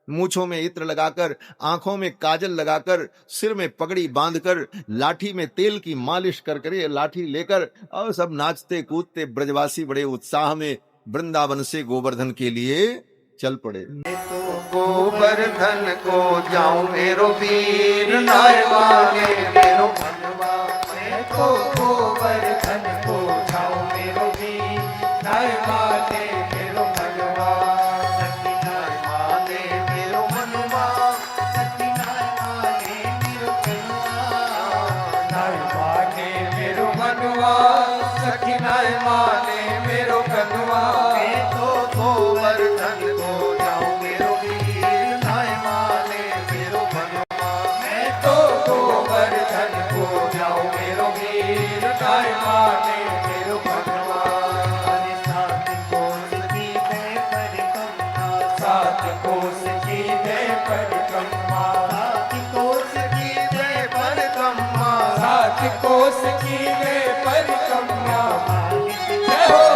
मूछों में इत्र लगाकर, आंखों में काजल लगाकर, सिर में पगड़ी बांधकर, लाठी में तेल की मालिश कर कर, ये लाठी लेकर और सब नाचते कूदते ब्रजवासी बड़े उत्साह में वृंदावन से गोवर्धन के लिए चल पड़े। तो गोवर्धन को जाऊं मेरो वीर नायवाने मेरो मनवा। मैं तो गोवर्धन को जाऊं मेरो वीर नायवाने मेरो मनवा। सखी नायवाने मेरो मनवा, सखी नायवाने मेरो मनवा। नायवाने मेरो मनवा, सखी नायवाने मेरो मनवा। मैं तो गोवर्धन को जाऊं मेरो वीर नायवाने मेरो मनवा। मैं तो गोवर्धन को जाऊं मेरो वीर नायवाने मेरो मनवा। अरे सात कोस की मैं परिक्रमा, सात कोस की मैं परिक्रमा, सात कोस की मैं परिक्रमा, सात कोस की मैं परिक्रमा। जय हो,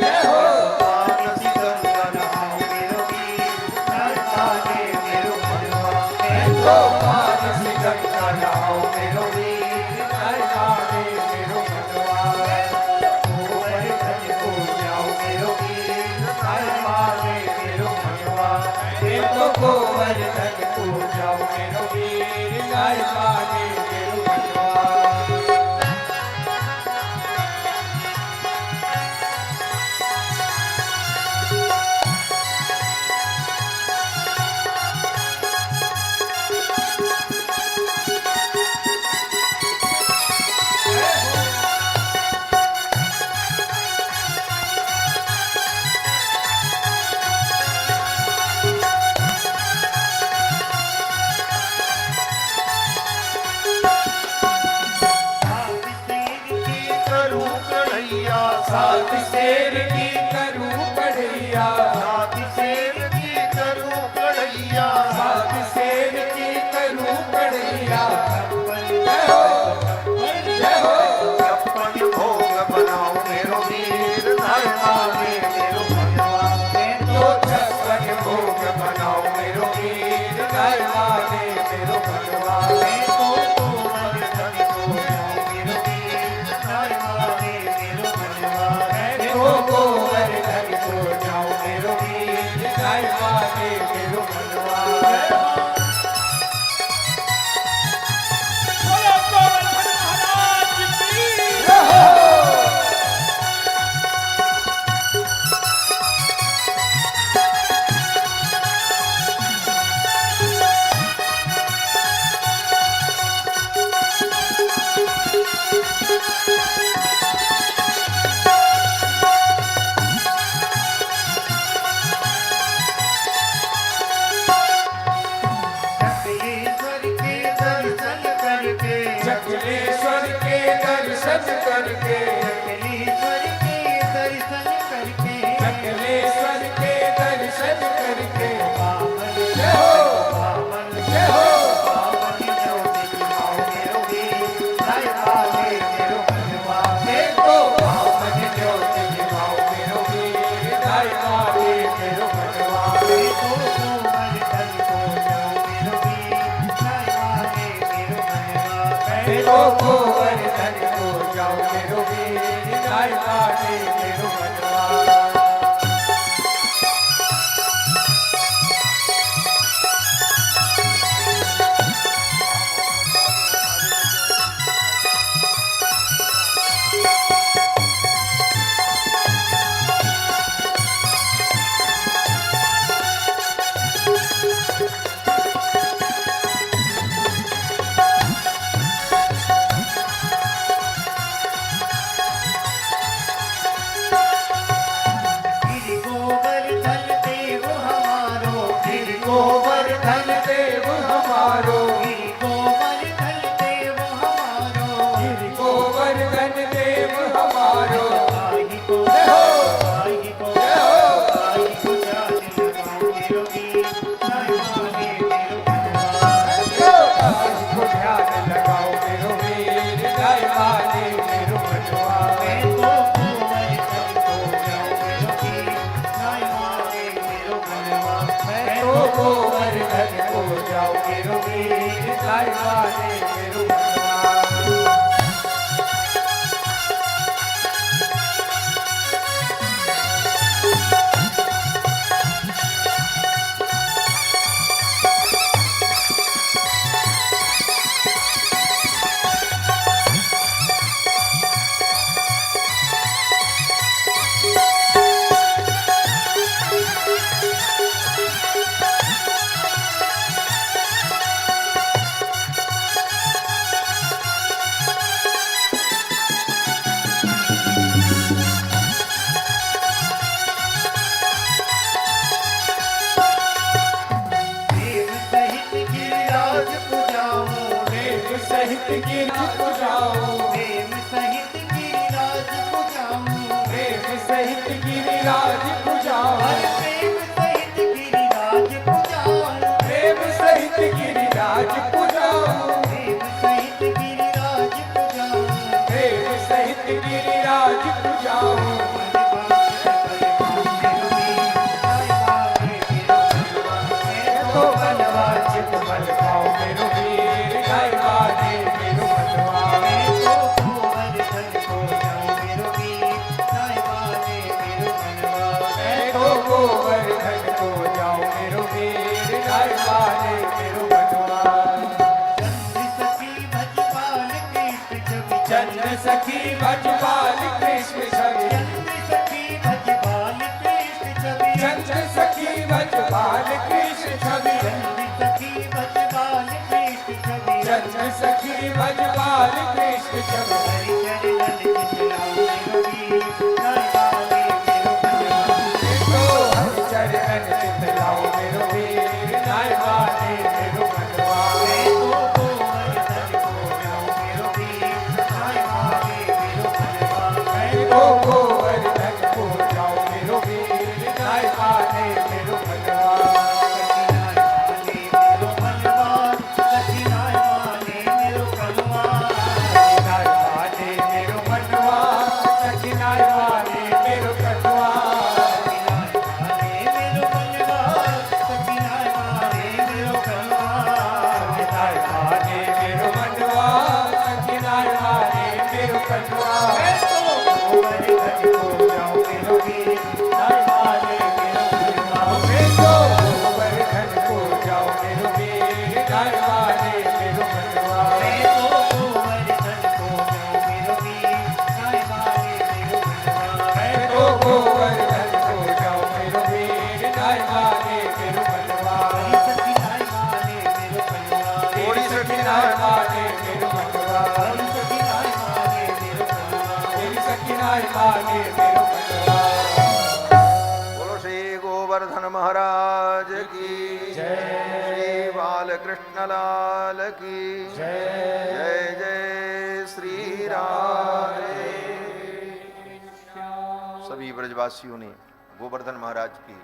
जय हो। मानस गंगा नहाऊं मेरो वीर नायवाने मेरो मनवा। मैं तो मानस गंगा नहाऊं मेरो वीर नायवाने मेरो मनवा। गोवर्धन को जाऊं मेरो वीर नायवाने मेरो मनवा। मैं तो गोवर्धन को जाऊं मेरो वीर नायवाने मेरो मनवा। सात शेर की करूं कढ़ैया, सात शेर की करूं कढ़ैया, सात शेर की करूं कढ़ैया। जय हो, जय हो। छप्पन भोग बनाओ मेरो वीर नायवाने मेरो मनवा। मैं तो छप्पन भोग बनाओ मेरो वीर नायवाने मेरो मनवा। मैं तो गोवर्धन को जाऊं मेरो वीर नायवाने मेरो मनवा। मैं तो गोवर्धन को जाऊं मेरो वीर नायवाने मेरो मनवा। बोलो गोवर्धन महाराज की जय हो। मेरो वीर गाय वाले मेरो मनवा। गिरज पुजाऊं प्रेम सहित गिरिराज पुजाऊं प्रेम सहित गिरिराज पुजाऊं प्रेम सहित गिरिराज पुजाऊं प्रेम सहित गिरिराज पुजाऊं प्रेम सहित गिरिराज पुजाऊं प्रेम सहित गिरिराज पुजाऊं। तो बनवा चित बल पाओ मेरो वीर गाय वाले मेरो मनवा। तो गोवर्धन को जाओ मेरो वीर गाय वाले मेरो मनवा। चंद्र सखी भजपाल कृष्ण छवि चंद्र सखी भजपाल कृष्ण छवि चंद्र सखी भजपाल कृष्ण छवि। तो हरि चरण चितलाओ मेरो वीर गाय वाले मेरो मनवा। तो गोवर्धन को जाओ मेरो वीर गाय वाले मेरो मनवा। सखिनाय वाले मेरो मनवा सखिनाय वाले मेरो मनवा सखिनाय वाले मेरो मनवा सखिनाय वाले मेरो मनवा सखिनाय वाले मेरो मनवा सखिनाय वाले मेरो मनवा। गोवर्धन को जाओ मेरो वीर गाय वाले मेरो मनवा। तो गोवर्धन को जाओ मेरो वीर गाय वाले मेरो मनवा। थोड़ी सखिनाय वाले मेरो मनवा थोड़ी सखिनाय वाले मेरो मनवा। बोलो श्री गोवर्धन महाराज की जय। श्री बालकृष्ण लाल की जय जय जय श्री राम। सभी ब्रजवासियों ने गोवर्धन महाराज की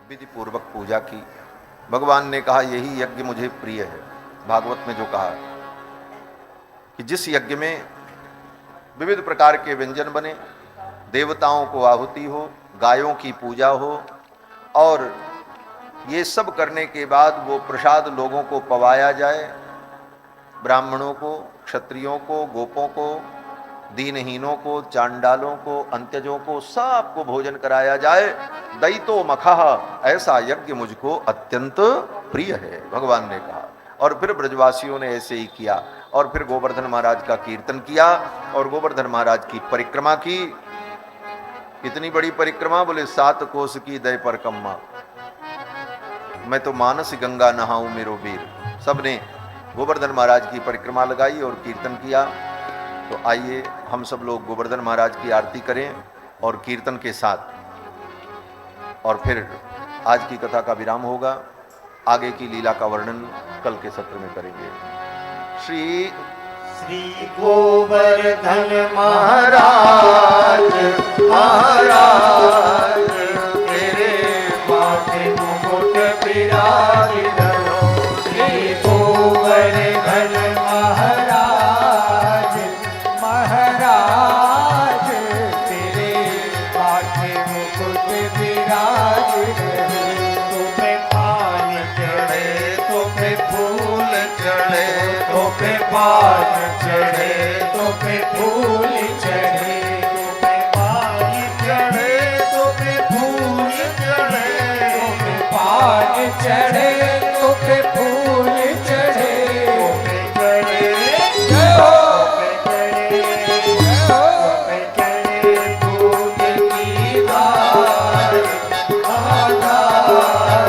विधि पूर्वक पूजा की। भगवान ने कहा यही यज्ञ मुझे प्रिय है। भागवत में जो कहा कि जिस यज्ञ में विविध प्रकार के व्यंजन बने, देवताओं को आहुति हो, गायों की पूजा हो और ये सब करने के बाद वो प्रसाद लोगों को पवाया जाए, ब्राह्मणों को, क्षत्रियों को, गोपों को, दीनहीनों को, चांडालों को, अंत्यजों को, सबको भोजन कराया जाए। दैतो मखः, ऐसा यज्ञ मुझको अत्यंत प्रिय है, भगवान ने कहा। और फिर ब्रजवासियों ने ऐसे ही किया और फिर गोवर्धन महाराज का कीर्तन किया और गोवर्धन महाराज की परिक्रमा की। कितनी बड़ी परिक्रमा, बोले 7 कोस की दय पर कम्मा, मैं तो मानस गंगा नहाऊं मेरो वीर। सबने गोवर्धन महाराज की परिक्रमा लगाई और कीर्तन किया। तो आइए हम सब लोग गोवर्धन महाराज की आरती करें और कीर्तन के साथ, और फिर आज की कथा का विराम होगा। आगे की लीला का वर्णन कल के सत्र में करेंगे। श्री गोवर्धन महाराज महाराज तेरे माथे मुकुट विराजिलो। श्री गोवर्धन महाराज महाराज तेरे माथे मुकुट विराजिलो। तुम्हें पानी चढ़े तुम्हें फूल पे पान चढ़े तो पे फूल चढ़े, तो पे पान चढ़े तो पे फूल चढ़े, तो पे पान चढ़े तो पे फूल चढ़े, तो पे चढ़े जय हो, पे चढ़े दूध की धार, आधार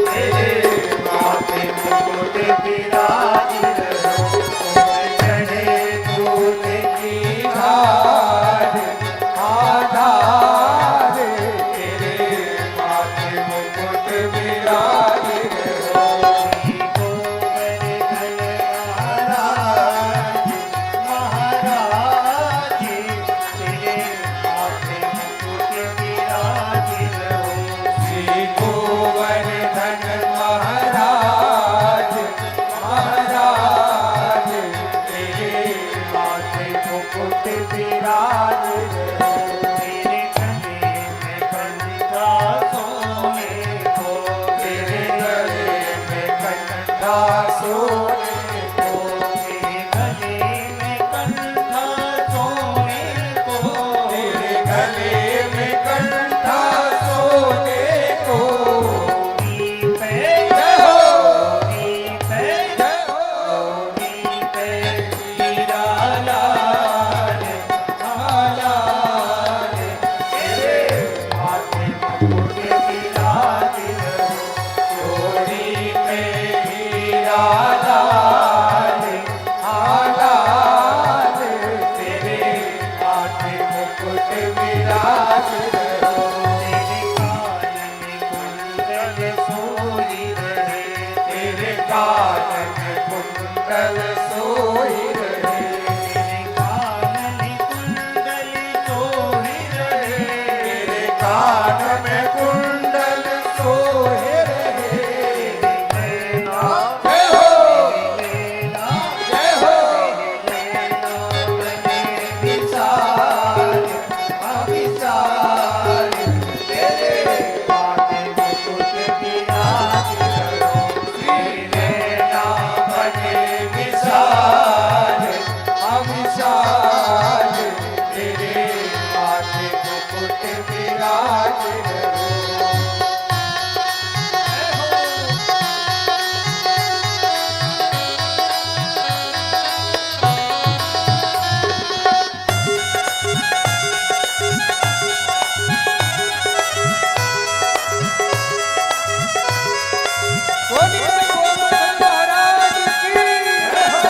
तेरे माथे मुकुट विराज रहो, पे चढ़े दूध की धार, आधार तेरे माथे मुकुट विराज रहो। श्री गोवर्धन महाराज, महाराज तेरे माथे मुकुट विराज रहो। श्री गोवर्धन महाराज, महाराज तेरे माथे मुकुट विराज रहो। तेरे गले में कंधा सोने को, तेरे गले में कंधा सोने को, तेरे गले में कंधा सोने को, तेरे गले में कंधा सोने को, पे जय हो, पे जय हो, पे हीरा लाल, लाल तेरे माथे मुकुट विराज रहो। चोरी पे हीरा लाल, लाल तेरे माथे मुकुट विराज रहो। तेरे कान में कुंडल सोई रहे, तेरे कान में कुंडल सोई रहे, तेरे कान में कुंडल सोई रहे, तेरे नाम जय हो, जय हो, बने विशाल, विशाल तेरे माथे मुकुट विराज रहो। श्री नैना बने विशाल, विशाल तेरे माथे मुकुट विराज रहो। बोलिए गोवर्धन महाराज की जय हो।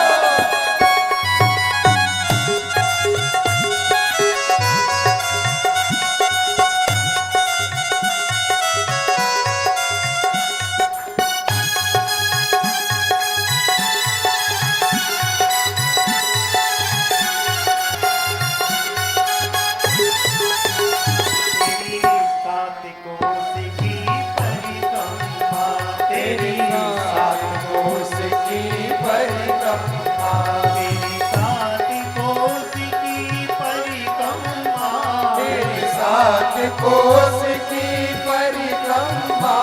तेरी सात कोस की परिक्रमा, तेरी सात कोस की परिक्रमा, तेरी सात कोस की परिक्रमा, तेरी सात कोस की परिक्रमा,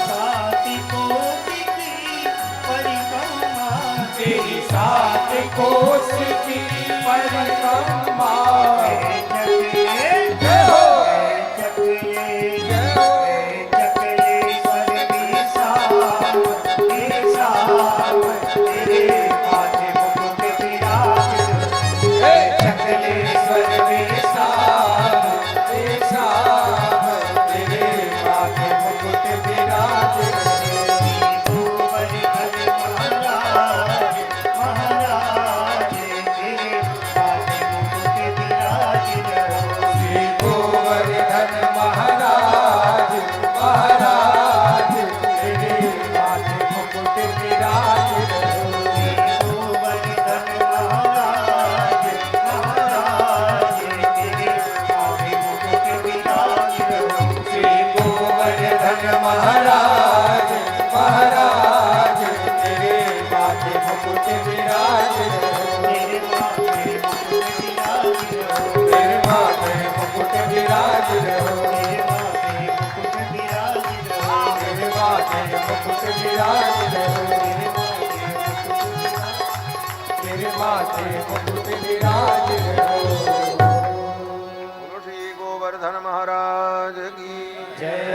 सात कोस की परिक्रमा, तेरी सात कोस की परिक्रमा। जय हो, चकले जय हो, चकले पर विशाल, विशाल तेरे माथे मुकुट विराज रहो। चकले पर विशाल, विशाल तेरे माथे मुकुट विराज रहो। गोवर्धन महाराज, महाराज तेरे माथे मुकुट विराज रहो। श्री गोवर्धन महाराज, महाराज तेरे माथे मुकुट विराज रहो। श्री गोवर्धन महाराज, महाराज तेरे माथे मुकुट विराज रहो। श्री गोवर्धन महाराज, महाराज तेरे माथे मुकुट विराज रहो। तेरे माथे मुकुट विराज रहो, तेरे माथे मुकुट विराज रहो, तेरे माथे मुकुट विराज रहो, तेरे माथे मुकुट विराज रहो, तेरे माथे मुकुट विराज मेरे माथे मुकुट विराज रहो। बोलो श्री गोवर्धन महाराज की जय।